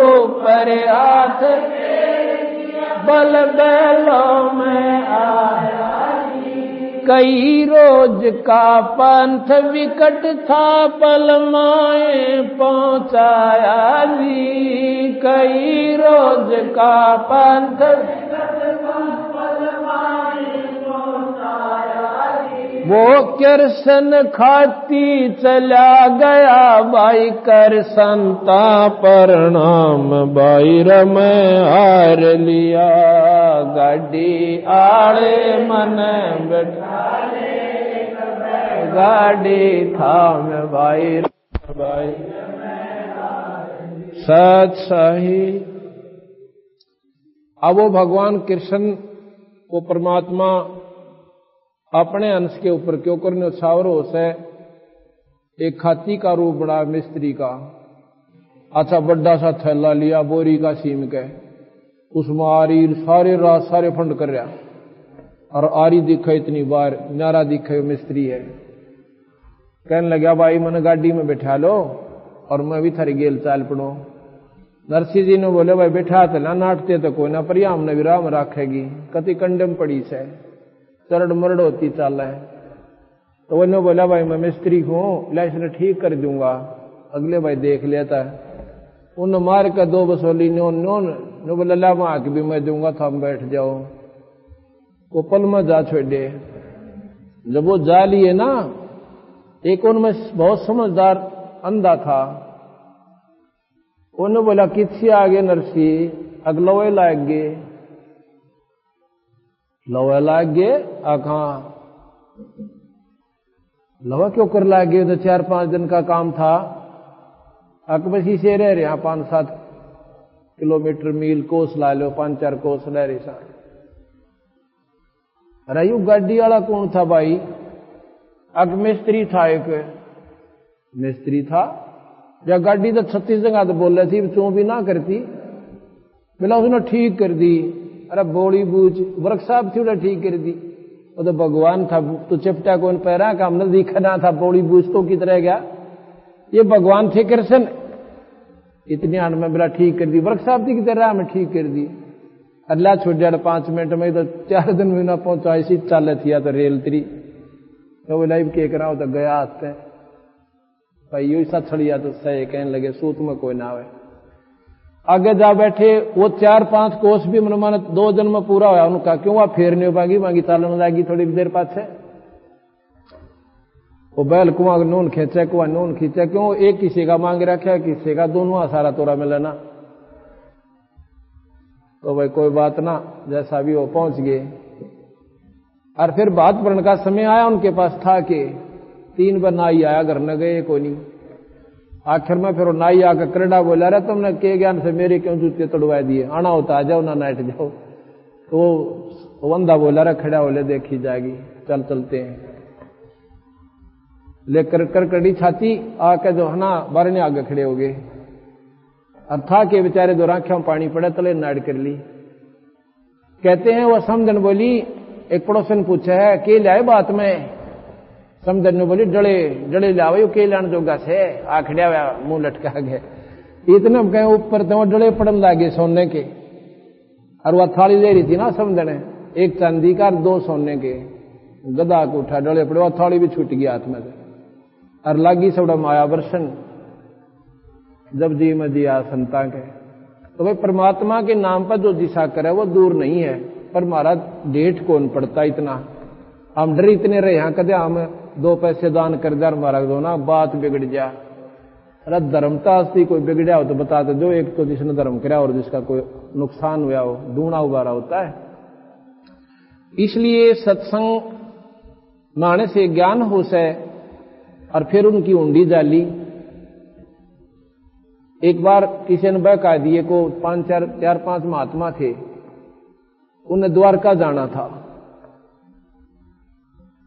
ऊपर हाथ फेर दिया बल बैलों में आया जी कई रोज का पंथ विकट था पलमाए पहुंचाया जी कई रोज का पंथ वो कृष्ण खाती चला गया भाई कर संता प्रणाम भाई रमै हार लिया गाड़ी आले मन बैठा गाड़ी थाम भाई भाई सच सही। अब वो भगवान कृष्ण वो परमात्मा अपने अंश के ऊपर क्यों करने छावर हो से एक खाती का रूप बड़ा मिस्त्री का अच्छा बड़ा सा थैला लिया बोरी का सीम के उसमें आरी सारे रात सारे फंड कर रहा और आरी दिखे इतनी बार नारा दिखे मिस्त्री है कहने लगा भाई मैंने गाड़ी में बैठा लो और मैं भी थारी गेल चाल पड़ो नरसिंह जी ने बोले भाई बैठा तो ना नाटते तो कोई ना परियाम ने विराम राखेगी कति कंडम पड़ी से चरड़ मरड़ होती चाल है तो वो बोला भाई मैं मिस्त्री हूं लाइसेंस ठीक कर दूंगा अगले भाई देख लेता है उन मार कर 2 बसोली नोन बोला ला वहां भी मैं दूंगा था बैठ जाओ वो पल में जा छोड़े जब वो जा लिए ना एक उनमें बहुत समझदार अंधा था उन्होंने बोला किसी आगे नरसिंह अगलवे लाग गए लवा लाग गए आखा लवा क्यों कर लाग गए तो 4-5 दिन का काम था अकबसी से रह रहे 5-7 किलोमीटर मील कोस ला लो 5-4 कोस रह रहे सा रयू गाड़ी वाला कौन था भाई अग मिस्त्री था एक मिस्त्री था या गाड़ी तो 36 जगह तो बोल रही थी तू भी ना करती बोला उसने ठीक कर दी अरे बोड़ी बूझ वर्क साहब थी उन्हें ठीक कर दी वो तो भगवान था तो चिपटा कौन पैरा काम न दिखना था बोड़ी बूझ तो की तरह गया ये भगवान थे कृष्ण इतनी आन में बोला ठीक कर दी वर्क साहब थी की तरह में ठीक कर दी अल्लाह छोड़ दिया 5 मिनट में तो 4 दिन में ना पहुंचा ऐसी चाल थी तो रेल त्री तो वो लाइव के करा तो गया आते भाई यू सा छड़िया तो सही कहने लगे सूत में कोई ना आवे आगे जा बैठे वो 4-5 कोस भी मन 2 दिन में पूरा हुआ उनका क्यों वहां फेर नहीं पागी मांगी चालन जाएगी थोड़ी देर पाछे वो बैल कुआं नून खींचे कुआं नून खींचे क्यों एक किसी का मांग रखा किसी का दोनों सारा तोरा में लेना तो भाई कोई बात ना जैसा भी वो पहुंच गए और फिर बात पढ़ने का समय आया उनके पास था कि 3 बार नाई आया घर न गए कोई नहीं आखिर में फिर नाई आकर करड़ा बोला रहा तुमने के ज्ञान से मेरे क्यों जूते तोड़वा दिए आना होता आ जाओ ना नाइट जाओ तो वो बंदा बोला रहा खड़ा बोले देखी जाएगी चल चलते हैं लेकर करकड़ी छाती आके जो है ना बारने आगे खड़े हो गए और था के बेचारे दो आंखों में पानी पड़ा तले नाड़ कर ली। कहते हैं वह समझन बोली, एक पड़ोसन पूछा है के लाए बात में? समझन ने बोली डले डले लाओ के लान जोगा से आखड़िया हुआ मुंह लटका गए। इतने कहे ऊपर तो डले पड़न लागे सोने के। और वह थाली ले रही थी ना समझन, एक चांदी का 2 सोने के। गदा को उठा डले पड़े, वह थाली भी छूट गया हाथ में से और लागी सबड़ा माया वर्षन जब जी में दिया संता के। तो भाई परमात्मा के नाम पर जो दिशा करे वो दूर नहीं है, पर महाराज डेट कौन पड़ता इतना। हम डर इतने रहे यहाँ कदे हम 2 पैसे दान कर दे महाराज दो ना बात बिगड़ जा। अरे धर्मता अस्ती कोई बिगड़ा हो तो बता दो, जो एक तो जिसने धर्म करा और जिसका कोई नुकसान हुआ हो दूना उबारा होता है। इसलिए सत्संग माने से ज्ञान हो से और फिर उनकी उंडी जाली। एक बार किसी ने बहका दिए को 4-5 महात्मा थे, उन्हें द्वारका जाना था।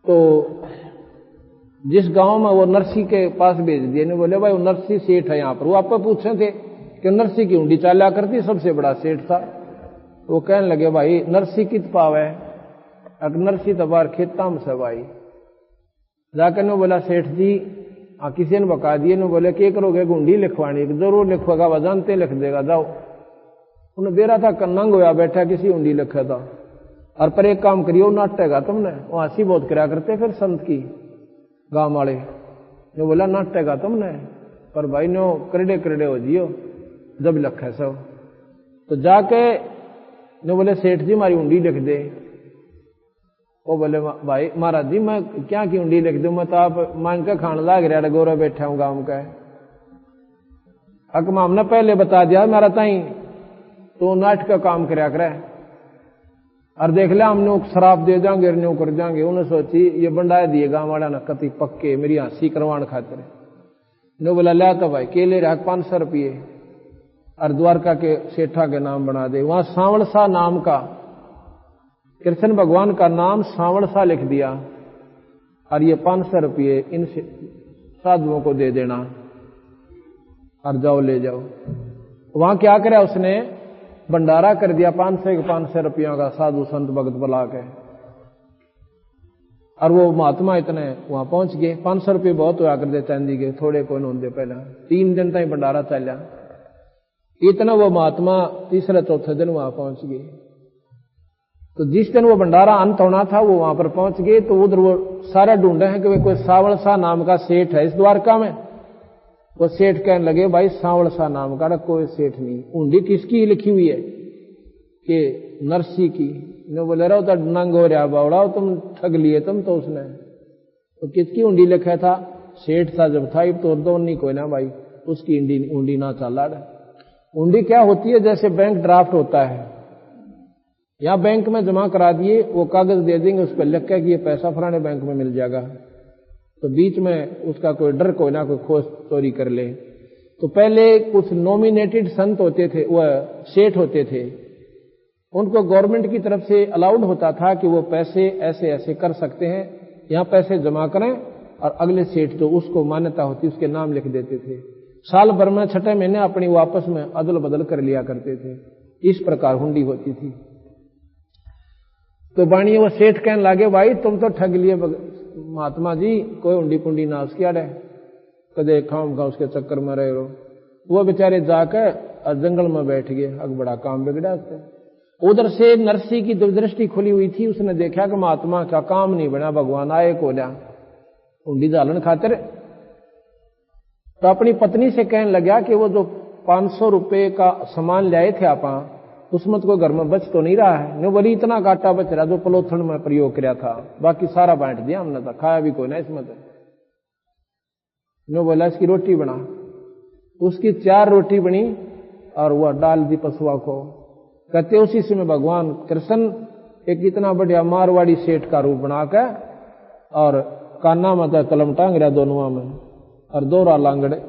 तो जिस गांव में वो नरसी के पास भेज दिए ने बोले भाई वो नरसी सेठ है यहाँ पर। वो आपको पूछे थे कि नरसी की उंडी चाला करती, सबसे बड़ा सेठ था। वो कहने लगे भाई नरसी कित पावे? अगर नरसी तो बार खेता में सब आई जाकर ने बोला सेठ जी किसी ने बका दिए ने बोले क्या करोगे? गुंडी लिखवानी? जरूर लिखवागा, वह जानते लिख देगा, जाओ। उन्हें बेरा था कन्नंग होया बैठा किसी उंडी लिखा था। और पर एक काम करियो नाटेगा तुमने, वो हंसी बहुत करा करते फिर संत की गांव वाले ने बोला नाटेगा तुमने, पर भाई नो करड़े करड़े हो जियो जब लखा सब। तो जाके ने बोले सेठ जी हमारी उंडी लिख दे। वो बोले भाई महाराज जी मैं क्या की उंडी लिख दूं, मैं तो आप मांग के खान लाग रहा गोरा बैठा हूं गांव का। हकमा हमने पहले बता दिया मेरा ताई तो नाट का काम कराया करे और देख लिया हमने शराब दे जाएंगे न्यू कर जाएंगे। उन्हें सोची ये बंडाया दिए गांव वाला ना कति पक्के मेरी हंसी करवान खातिर। ने बोला लिया तो भाई केले रहा 500 रुपये और द्वारका के सेठा के नाम बना दे। वहां सांवड़सा नाम का कृष्ण भगवान का नाम सांवड़सा लिख दिया और ये 500 रुपये इन साधुओं को दे देना और जाओ ले जाओ। वहां क्या करे उसने भंडारा कर दिया 500 रुपयों का साधु संत भगत बुला के। और वो महात्मा इतने वहां पहुंच गए। 500 रुपये बहुत हुआ करते चांदी के, थोड़े कोई होंगे पहला। 3 दिन तक भंडारा चलिया। इतना वो महात्मा तीसरे चौथे दिन वहां पहुंच गए। तो जिस दिन वो भंडारा अंत होना था वो वहां पर पहुंच गए। तो उधर वो सारा ढूंढे हैं कि कोई सांवड़सा नाम का सेठ है इस द्वारका में। वो सेठ कहने लगे भाई सांवड़सा नाम का कोई सेठ नहीं। उंडी किसकी लिखी हुई है? कि नरसी की। ने बोले रहो तो नंग हो रहा बावड़ा, तुम ठग लिए तुम तो उसने। तो किसकी उंडी लिखा था? सेठ था जब था, तो दो नहीं कोई ना भाई उसकी उंडी ना चला। उंडी क्या होती है? जैसे बैंक ड्राफ्ट होता है, यहां बैंक में जमा करा दिए, वो कागज दे देंगे उस पर लिख के कि ये पैसा फलाने बैंक में मिल जाएगा। तो बीच में उसका कोई डर कोई ना कोई खोज चोरी कर ले। तो पहले कुछ नॉमिनेटेड संत होते थे, वह सेठ होते थे, उनको गवर्नमेंट की तरफ से अलाउड होता था कि वो पैसे ऐसे ऐसे कर सकते हैं, यहां पैसे जमा करें और अगले सेठ जो उसको मान्यता होती उसके नाम लिख देते थे। साल भर में 6 महीने अपनी वापस में अदल बदल कर लिया करते थे। इस प्रकार हुंडी होती थी। तो बाणी वो सेठ कहने लगे भाई तुम तो ठग लिए महात्मा जी, कोई हुंडी पुंडी ना उसकी अड़े कदे खाम खा उसके चक्कर में रहे रहो। वो बेचारे जाकर जंगल में बैठ गए। अब बड़ा काम बिगड़ा। उधर से नरसी की दृष्टि खुली हुई थी, उसने देखा कि महात्मा का काम नहीं बना, भगवान आए को लिया हुंडी डालन खातिर। तो अपनी पत्नी से कहने लगा कि वो जो 500 रुपये का सामान लाए थे आप उसमें तो कोई घर में बच तो नहीं रहा है। ने बोली इतना घाटा बच रहा जो पलोथन में प्रयोग किया था, बाकी सारा बांट दिया हमने, तो खाया भी कोई ना इसमें। तो ने बोला इसकी रोटी बना। उसकी 4 रोटी बनी और वह डाल दी पशुआ को। कहते उसी समय भगवान कृष्ण एक इतना बढ़िया मारवाड़ी सेठ का रूप बनाकर और काना में तो कलम टांग रहा दोनों में और 2 लांगड़े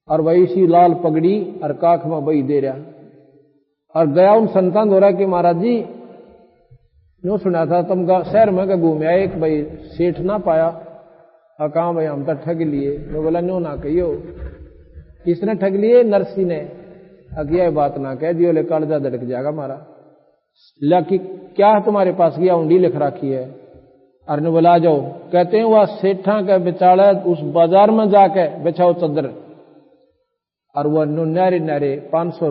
और वही सी लाल पगड़ी और काख में वही दे रहा। और गया उन संतान हो रहा कि महाराज जी यूं सुना था तुम शहर में घूम आए, एक भाई सेठ ना पाया कहा भाई हम तो ठग लिए। मैं बोला नो ना कहियो, किसने ठग लिए? नरसी ने। अगिया बात ना कह दियो, ले कालजा धड़क जाएगा हमारा। लाकि क्या तुम्हारे पास गया? उंडी लिख रखी है। अरे बोला आ जाओ। कहते हैं वह सेठा के बेचारा उस बाजार में जाके बेचाओ चदर, और वह नारे नारे 500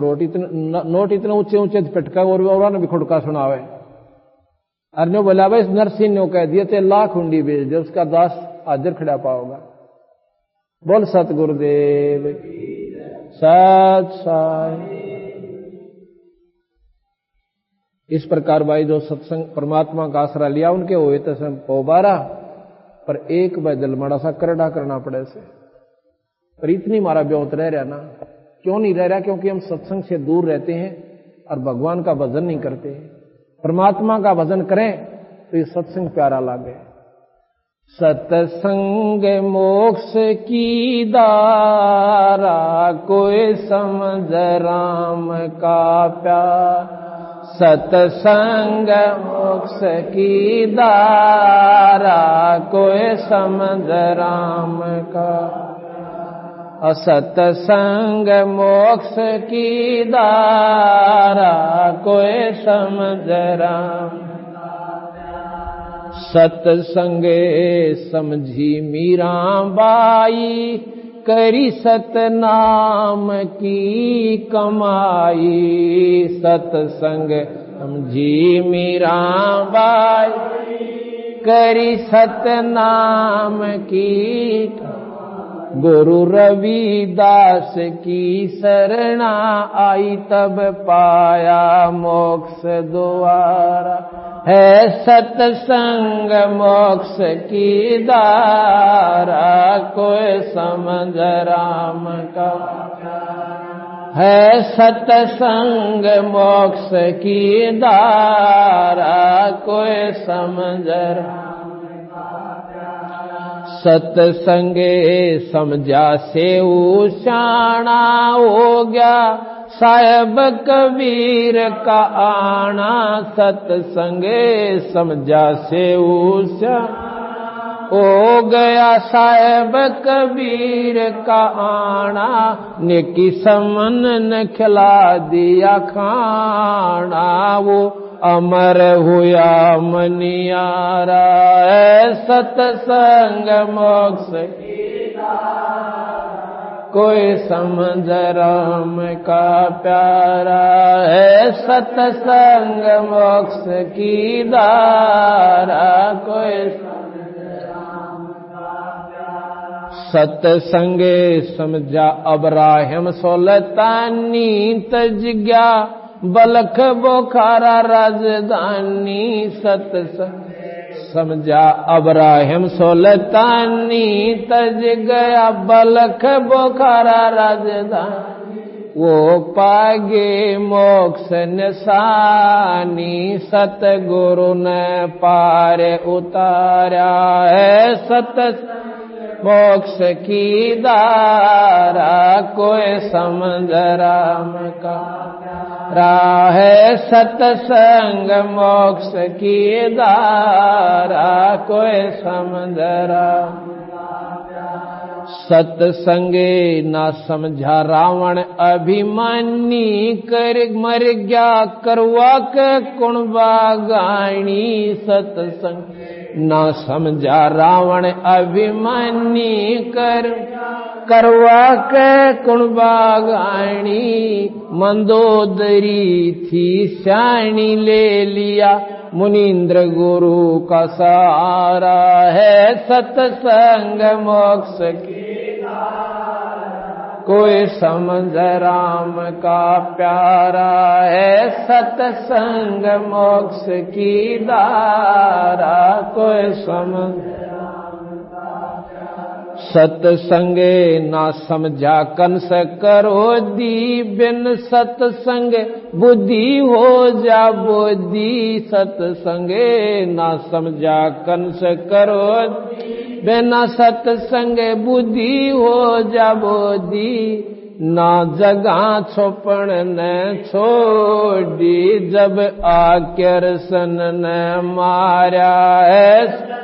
नोट इतने ऊंचे ऊंचे पटका और भी खुड़का सुनावे। अरे बोला भाई नरसिंह ने कह दिया थे लाख हुंडी बेच दे, उसका दास हाजिर खड़ा पाओगा। बोल सतगुरुदेव सत साई। इस प्रकार भाई जो सत्संग परमात्मा का आसरा लिया उनके हुए तो सब पोबारा, पर एक बदल मड़ा सा करड़ा करना पड़े से। पर इतनी मारा ब्योत रह रहा ना, क्यों नहीं रह रहा? क्योंकि हम सत्संग से दूर रहते हैं और भगवान का भजन नहीं करते हैं। परमात्मा का भजन करें तो ये सत्संग प्यारा लागे। सत्संग मोक्ष की दारा, कोई समझ राम का प्यार। सत्संग मोक्ष की दारा, कोई समझ राम का। सत्संग मोक्ष की दारा, कोई समझ राम। सत्संगे समझी मीरा बाई, करी सतनाम की कमाई। सत्संग समझी मीरा बाई, करी सतनाम की। गुरु रविदास की शरणा आई, तब पाया मोक्ष द्वारा। है सत्संग मोक्ष की दारा, कोई समझ राम का। है सत्संग मोक्ष की दारा, कोई समझ राम। सत्संगे समझा से उशाना हो गया, साहेब कबीर का आना। सत्संगे समझा से उषा हो गया, साहेब कबीर का आना। नेकी समन न खिला दिया खाना, वो अमर हुआ मनियारा। सत्संग मोक्ष कोई समझ राम का प्यारा। है सत्संग मोक्ष की दारा, कोई सत्संगे समझा अब्राहिम सुल्तानी। तज गया बलख बोखारा राजधानी। सत्संग समझा अब्राहिम सुल्तानी। तज गया बलख बोखारा राजधानी। वो पागे मोक्ष निशानी। सतगुरु ने पार उतारा। है सत्संग मोक्ष की दारा, कोई समझ राम का। राह सत्संग मोक्ष की दारा, कोई समझ राम। सत्संगे ना समझा रावण अभिमानी। कर मर गया करवा के कुणबागानी। सत्संग ना समझा रावण अभिमानी। करवा के कुणबागानी। मंदोदरी थी श्याणी, ले लिया मुनीन्द्र गुरु का सहारा। है सत्संग मोक्ष की कोई समझ राम का प्यारा। है सत्संग मोक्ष की दारा, कोई समझ। सत्संगे ना समझा कंस करो दी। बिन सत्संग बुद्धि हो जा बोधी। सत्संगे ना समझा कंस करो दी। बिना सत्संग बुद्धि हो जा बोधी। ना जगह छोपण ने छोड़ी, जब आकर सन ने मारा है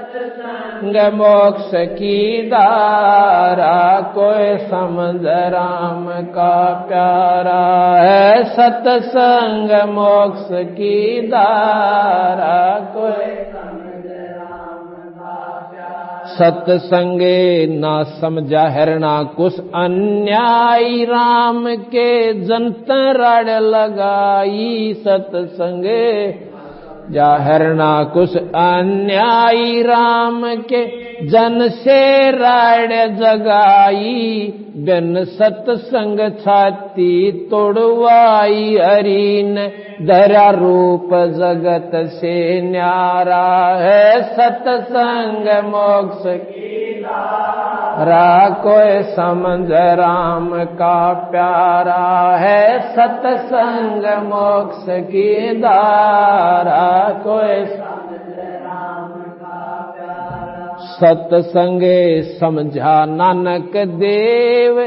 मोक्ष की धारा, कोई समझ राम का प्यारा है, सत्संग मोक्ष की धारा, कोई समझ राम का प्यारा। सत्संगे ना समझा हरणा कुछ अन्यायी, राम के जंतर लगाई, सत्संगे जाहिर ना कुछ अन्यायी, राम के जन से राड जगाई, बिन सत्संग छाती तोड़वाई, हरि ने धरा रूप जगत से न्यारा है, सत्संग मोक्ष की धारा, कोई समझ राम का प्यारा है, सत्संग मोक्ष की धारा, कोई समझ राम का प्यारा। सत्संगे समझा नानक देव,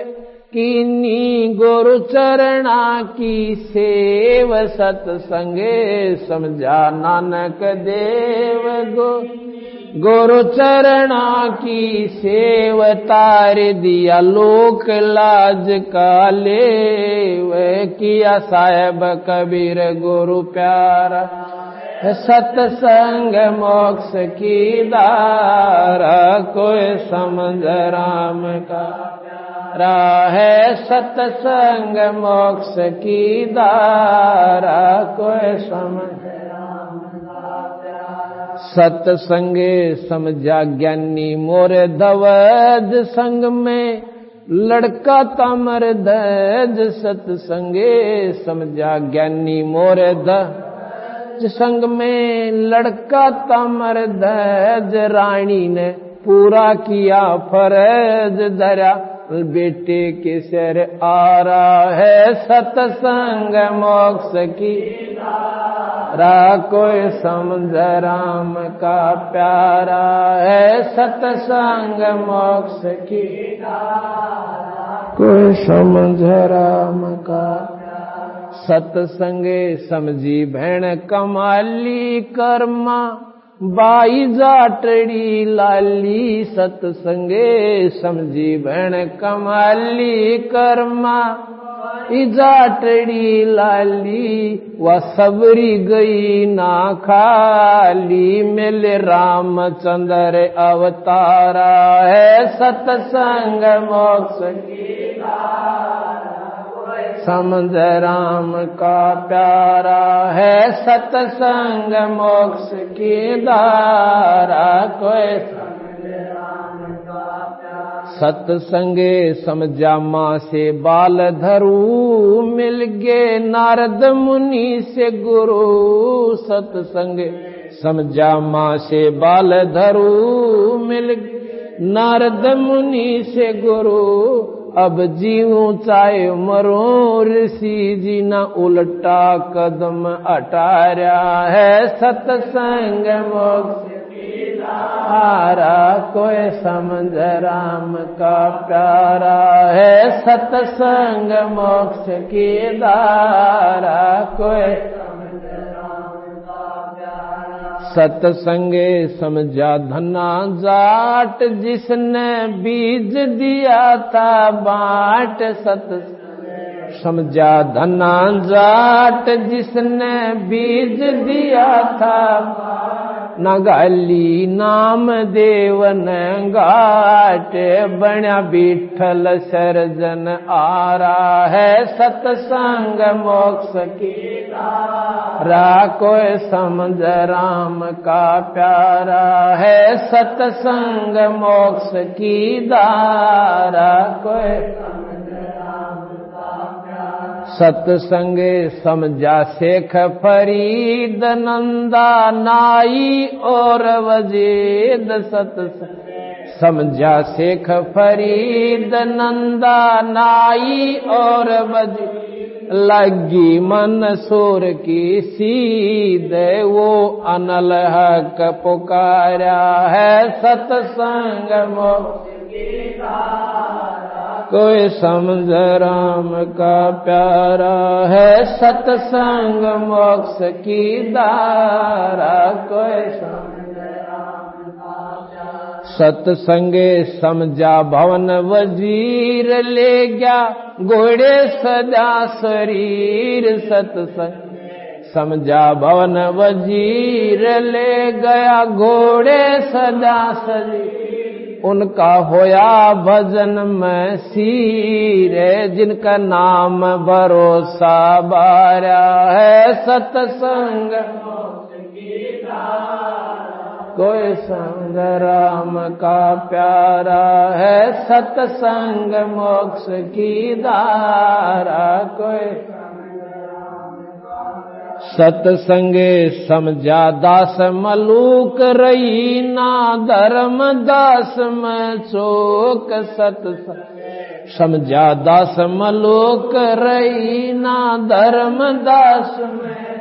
कीनी गुरु चरणा की सेव, सत्संगे समझा नानक देव, गुरु चरणा की सेव, तार दिया लोक लाज का लेव, किया साहेब कबीर गुरु प्यारा, सत्संग मोक्ष की धारा, कोई समझ राम का प्यारा है, सत्संग मोक्ष की धारा, कोई समझ राम का प्यारा। सत्संगे समझा ज्ञानी मोर धवज, संग में लड़का तमर धज, सत्संगे समझा ज्ञानी मोर धवज, संग में लड़का तमर धज, रानी ने पूरा किया फर्ज, धरा बेटे के सिर आ रहा है, सत्संग मोक्ष की धारा, कोई समझ राम का प्यारा है, सत्संग मोक्ष की धारा, कोई समझ राम का प्यारा। सत्संगे समझी भैण कमाली, कर्मा बाई जाटड़ी लाली, सत्संगे समझी भैण कमाली, कर्मा जाटड़ी लाली, वह सबरी गई ना खाली, मिले रामचंद्र अवतारा है, सत्संग मोक्ष की धारा, समझ राम का प्यारा है, सत्संग मोक्ष की धारा, कोई समझ राम का प्यारा। सत्संगे समझा माँ से बाल धरू, मिल गए नारद मुनि से गुरु, सत्संगे समझा माँ से बाल धरू, मिल नारद मुनि से गुरु, अब जीऊं चाहे मरूं, ऋषि जी न उल्टा कदम अटारा है, सत्संग मोक्ष की धारा, कोई समझ राम का प्यारा है, सत्संग मोक्ष की धारा, कोई समझ राम का प्यारा। सत्संगे समझा धना जाट, जिसने बीज दिया था बाट, सत्संग समझा धना जाट, जिसने बीज दिया था, नगाली नाम देवन घाट, बण्या विठल सर्जन आ रहा है, सत्संग मोक्ष की धारा, कोई समझ राम का प्यारा है, सत्संग मोक्ष की धारा, कोई सत्संगे समझा शेख फरीद नंदा नाई और वजीद, सत्संग समझा शेख फरीद नंदा नाई और वजीद, लगी मन सूर की सीधे, वो अनल हक पुकारा है सतसंग मोक्ष की धारा। कोई समझ राम का प्यारा है सतसंग मोक्ष की धारा। कोई सतसंगे समझा भवन वजीर, ले गया घोड़े सजा शरीर। सतसंग समझा भवन वजीर, ले गया घोड़े सजा शरीर। उनका होया भजन में सीर, जिनका नाम भरोसा बारा है सतसंग। कोई संग राम का प्यारा है सतसंग मोक्ष की धारा। कोई सतसंगे समझा दास मलूक, रही ना धर्म दास में चोक। सतसंग समझा दास मलूक, रही ना धर्म दास में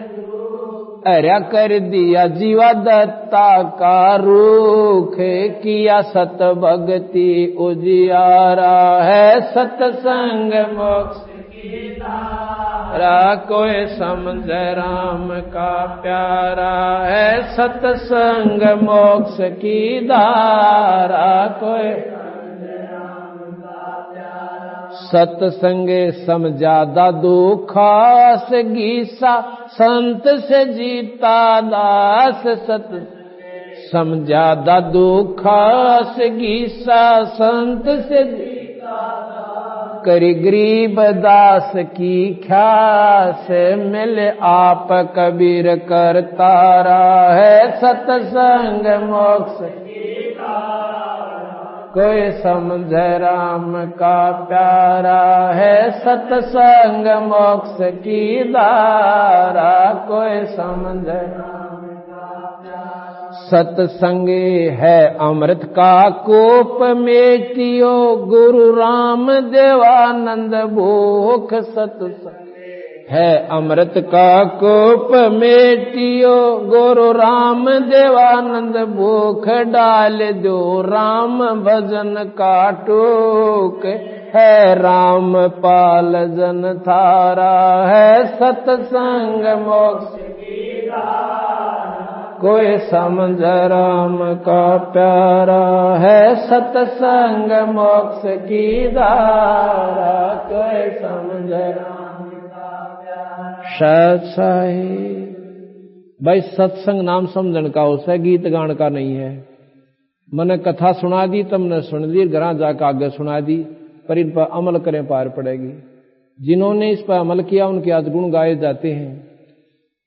अर्या कर दिया जीवा दत्ता का रूख। किया सत भक्ति उजियारा है सतसंग मोक्ष की धारा। कोई समझ राम का प्यारा है सतसंग मोक्ष की धारा। कोई सतसंगे समझा दादू खास गीसा, संत से जीता दास। सत समझा दादू खास गीसा, संत से जीता दास। करी गरीब दास की ख्यास, मिले आप कबीर करतारा है सतसंग मोक्ष की धारा। कोई समझ राम का प्यारा है सतसंग मोक्ष की धारा। कोई समझ राम का प्यारा सतसंगे है अमृत का कोप, मेटियो गुरु राम देवानंद भूख। सतसंग है अमृत का कोप, मेटियो गुरु राम देवानंद भूख। डाल दो राम भजन का टोक, है राम पाल जन थारा है सतसंग मोक्ष की धारा। कोई समझ राम का प्यारा है सतसंग मोक्ष की धारा। कोई समझ राम भाई सत्संग नाम समझन का उसे गीत गान का नहीं है। मैंने कथा सुना दी, तुमने सुन दी, घर जाकर आगे सुना दी, पर इन पर अमल करें पार पड़ेगी। जिन्होंने इस पर अमल किया उनके आज गुण गाए जाते हैं।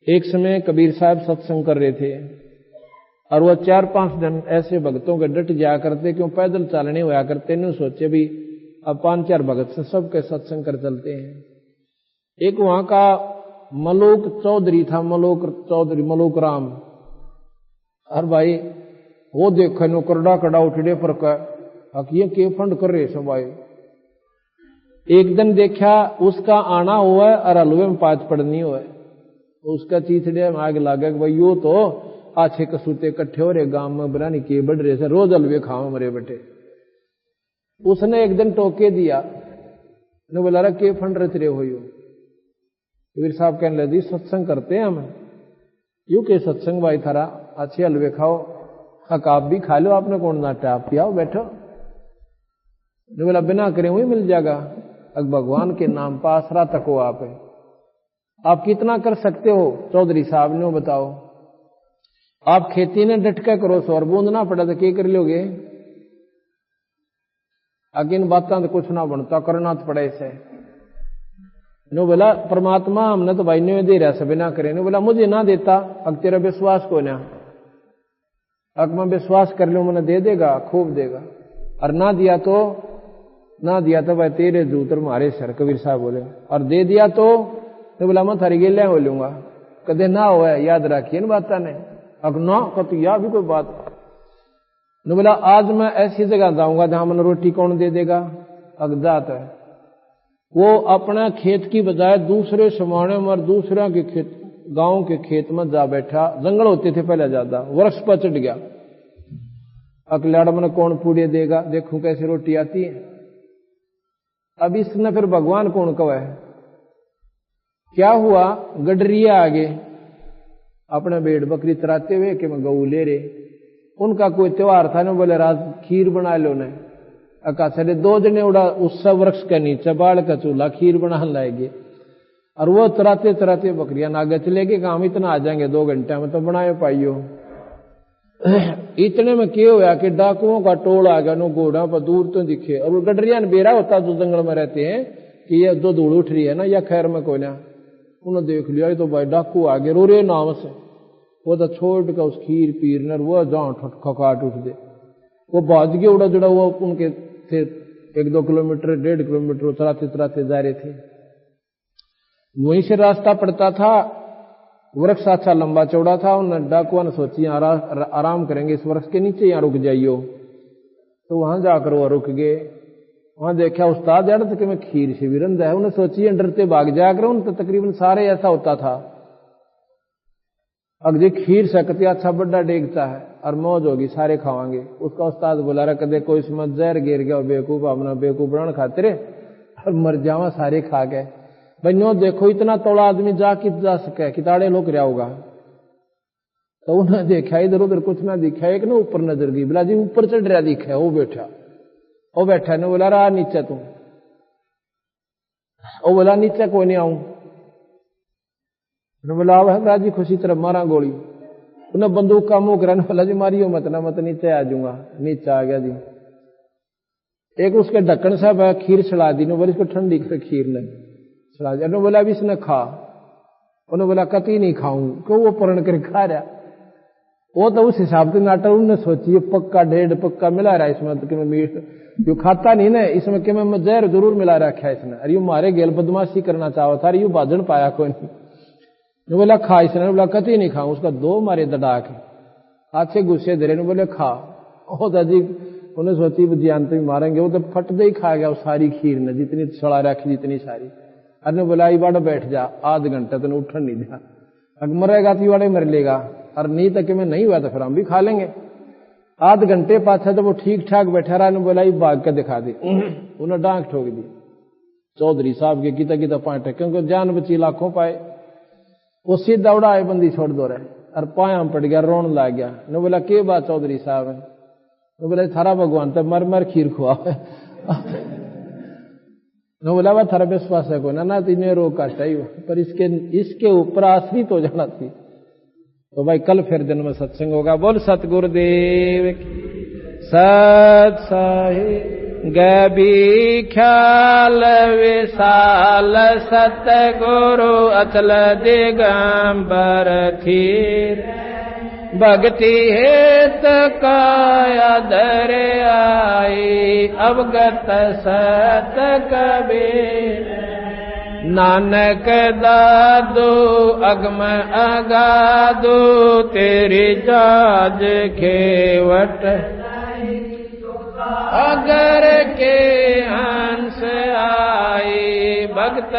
एक समय कबीर साहब सत्संग कर रहे थे और वह 4-5 दिन ऐसे भक्तों के डट जाया करते, क्यों पैदल चलने होया करते। नहीं सोचे भी अब 5-4 भगत से सबके सत्संग कर चलते हैं। एक वहां का मलोक चौधरी था, मलोक चौधरी, मलोक राम। और भाई वो देखे नो करड़ा कड़ा उठड़े पर ये के फंड कर रहे सब भाई। एक दिन देखा उसका आना हुआ और हलवे में पाँच पड़नी हुआ, उसका चीथड़े में आग लागे भाई यो तो आछे कसूते इकट्ठे हो रहे गांव में, बनानी के बढ़ रहे से, रोज हलवे खाओ मरे बेटे। उसने एक दिन टोके दिया, ने बोला रहा के फंड रच रहे हो यो। कबीर साहब कहने लगे सत्संग करते हैं हम। यू के सत्संग भाई थारा, अच्छे हलवे खाओ, आप भी खा लो, आपने कौन नाटा, आप पियाओ बैठो। ने बोला बिना करे वही मिल जाएगा। अब भगवान के नाम पर आसरा तक हो आप कितना कर सकते हो चौधरी साहब ने बताओ। आप खेती ने डटका करो, सौर बूंद ना पड़ा तो क्या कर लोगे। अगिन बातें तो कुछ ना बनता, करना तो पड़े से। नो बोला परमात्मा हमने तो भाई ने दे रहा सब ना करे। नो बोला मुझे ना देता, अब तेरा विश्वास को ना, अब मैं विश्वास कर लूं मैंने दे देगा, खूब देगा। और ना दिया तो भाई तेरे जूतर मारे सर, कबीर साहब बोले। और दे दिया तो बोला मैं थारी गेल्या हो लूंगा, कदे ना हो याद रखिए ना बात ने। अब ना कत या भी कोई बात न। बोला आज मैं ऐसी जगह जाऊंगा जहां मैंने रोटी कौन दे देगा, अगजात है। वो अपना खेत की बजाय दूसरे समाने में और दूसरा के खेत, गांव के खेत में जा बैठा। जंगल होते थे पहले ज्यादा, वृक्ष पर चढ़ गया। अकलाड़ में कौन पूड़े देगा, देखूं कैसे रोटी आती है। अब इसने फिर भगवान कौन कवा है। क्या हुआ, गडरिया आगे अपने भेड़ बकरी चराते हुए कि मैं गऊ ले रहे। उनका कोई त्योहार था ना, बोले रात खीर बना लो ने। अकाशे 2 जने उड़ा उस वृक्ष के नीचे बाढ़ का चूल्हा खीर बना लाएंगे। और वो चराते चराते बकरियां नागे चले गए, काम इतना आ जाएंगे 2 घंटे में तो बनाए पाइयो। इतने में क्या हुआ कि डाकुओं का टोल आ गया, नो घोड़ा पर दूर तो दिखे। और वो गडरिया ने बेरा होता जो जंगल में रहते हैं कि ये जो धूल उठ रही है ना, या खैर में कोई ना, उन्होंने देख लिया तो भाई डाकू आगे रो रहे नाव से। वो तो छोड़ कर उस खीर पीर वो जहाँ खकाट उठ दे। वो भाज के उड़ा जुड़ा हुआ उनके थे 1-2 किलोमीटर 1.5 किलोमीटर चराते चराते जा रहे थे। वहीं से रास्ता पड़ता था, वृक्ष अच्छा लंबा चौड़ा था। उन डाकुआ ने सोची आराम करेंगे इस वृक्ष के नीचे, यहाँ रुक जाइयो। तो वहां जाकर वो रुक गए। वहां देखा उस्ताद जड़ तक में खीर से भी रंधा है। उन्हें सोचिए डरते भाग जाकर, उन तो तकरीबन सारे ऐसा होता था। अगर खीर सकती अच्छा बड़ा डेगता है और मौज होगी, सारे खावांगे। उसका उस्ताद बोला रहा कदे कोई इसमें जहर गिर गया बेवकूफ, अपना बेवकूफ बनाने खाते रहे और मर जावा, सारे खा गए। बनो देखो इतना तोड़ा आदमी जा सके, किताड़े लोग रहा होगा। तो उन्हें देखा इधर उधर कुछ ना दिखा। एक ना ऊपर नजर गई, बोला जी ऊपर चढ़ रहा दिखा। वो बैठा ने बोला रहा नीचे तू। वो बोला नीचे कोई नहीं आऊं। बोला राजी खुशी तरफ मारा गोली। उन्हें बंदूक का मुंह कराने बोला जी मारियो मत ना, मत नीचे आ जाऊंगा। नीचे आ गया जी। एक उसके ढक्कन से खीर छड़ा दी, बोले इसको ठंडी कर खीर ने छड़ा दिया। बोला अभी इसने खा। उन्होंने बोला कति नहीं खाऊं, क्यों वो परण कर खा रहा। वो तो उस हिसाब से नाटक उन्होंने सोची पक्का 1.5 पक्का मिला रहा इसमें तो कि मैं मीठ जो खाता नहीं ना इसमें कि मैं जहर जरूर मिला रखा है इसने। अरे यू मारे गेल बदमाशी करना चाहो था, यू बाजन पाया कोई नहीं। बोला खा इसने, बोला कति नहीं खाऊं। उसका 2 मारे दड़ा के अच्छे गुस्से दे रहे, बोले खा। ओ दादी उन्हें सोची बुझियान तो मारेंगे, वो तो फट दे ही खा गया सारी खीर ने, जितनी सड़ा रखी जितनी सारी। अरे बोला ई बाड़ा बैठ जा, आध घंटा तेन उठन नहीं दिया। अगर मरेगा तो वाड़े मर लेगा, और नहीं तक में नहीं हुआ तो फिर हम भी खा लेंगे। आध घंटे पाछा तो वो ठीक ठाक बैठा रहा। ने बोला भाग के दिखा दी। उन्हें डांक ठोक दी चौधरी साहब के किता किता पाटे, क्योंकि जान बची लाखों पाए। वो सीधा उड़ा है बंदी छोड़ दो रहे और पाया पड़ गया, रोन ला गया। ने बोला के बात चौधरी साहब है। ने बोला थारा भगवान तो मर मर खीर खुआ। ने बोला वह थारा विश्वास है को ना तीन रोग काटा ही, पर इसके ऊपर आश्रित हो जाना थी। तो भाई कल फिर दिन में सत्संग होगा। बोल सतगुरुदेव सत साहिब गभी ख्याल विशाल सतगुरु अचल दिगंबर थीर भक्ति हेत काया दर आई अवगत सत कबीर नानक दादू अगम अगादू तेरी जाज खेवट अगर के हंस आई भक्त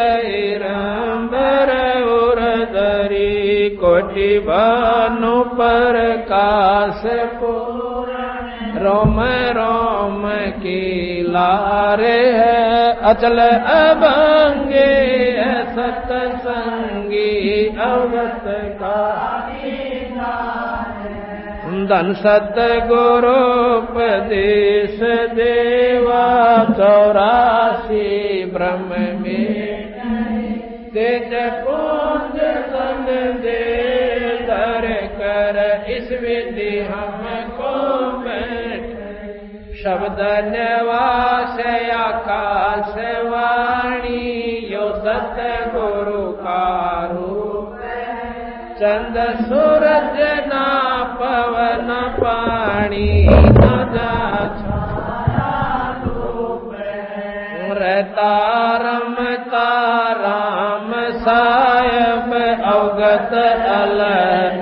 रंबर उरदरी कोटि भानु प्रकाश रोम रोम की लारे है अचल अभंगे सतसंगी अवगत का धन सतगुरु उपदेश देवा 84 ब्रह्म में तेज पुंज सन दे धर कर इस विधि हमको शब्द निवास आकाश वाणी यो सतगुरु का रूप चंद सूरज ना पवन पानी तारम ताराम सायब अवगत अल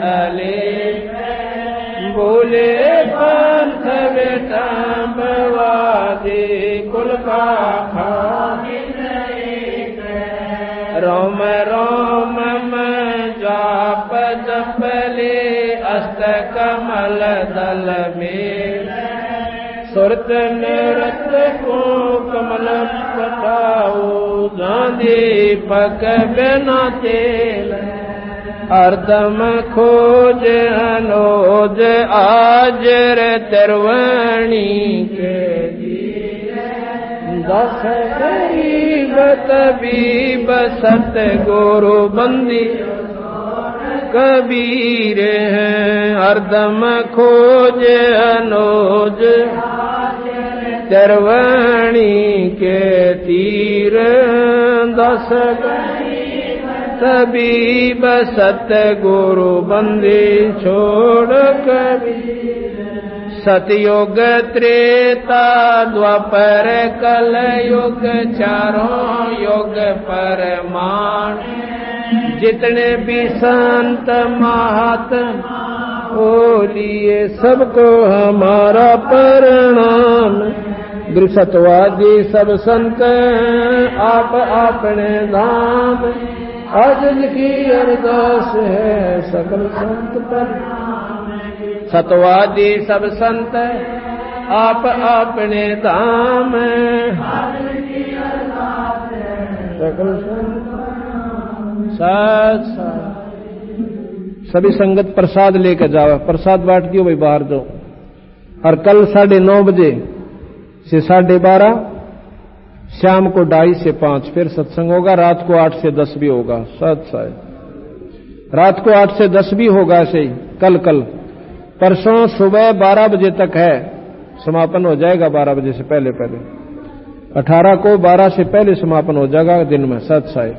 अले बोले पंथ विटम्बवादी कुल का रोम रोम में जाप जपले अष्ट कमल दल में सुरत नृत को कमल पटाओ दीपक बिना तेल अर्दम खोज अनोज आजर तिरवणी के दस गरीब तबीब सत गुरु बंदी कबीर हैं हरदम खोज अनोज तिरवणी के तीर दस तबीब सत गुरु बंदी छोड़ कबीर सतयुग त्रेता द्वापर कल युग चारों युग परमाण जितने भी संत महात्मा बोलिए सबको हमारा प्रणाम। गृहस्थवादी सब संत आप अपने धाम अजल की अरदास है सकल संत पर। सतवादी सब संत आप अपने धाम सकल संत साथ सभी संगत प्रसाद लेकर जाओ। प्रसाद बांट दियो भाई बाहर दो। और कल 9:30 बजे से 12:30 शाम को 2:30 से 5 फिर सत्संग होगा। रात को 8 से 10 भी होगा। रात को 8 से 10 भी होगा। ऐसे ही कल परसों सुबह 12 बजे तक है, समापन हो जाएगा 12 बजे से पहले। 18 को 12 से पहले समापन हो जाएगा दिन में। सत साहिब।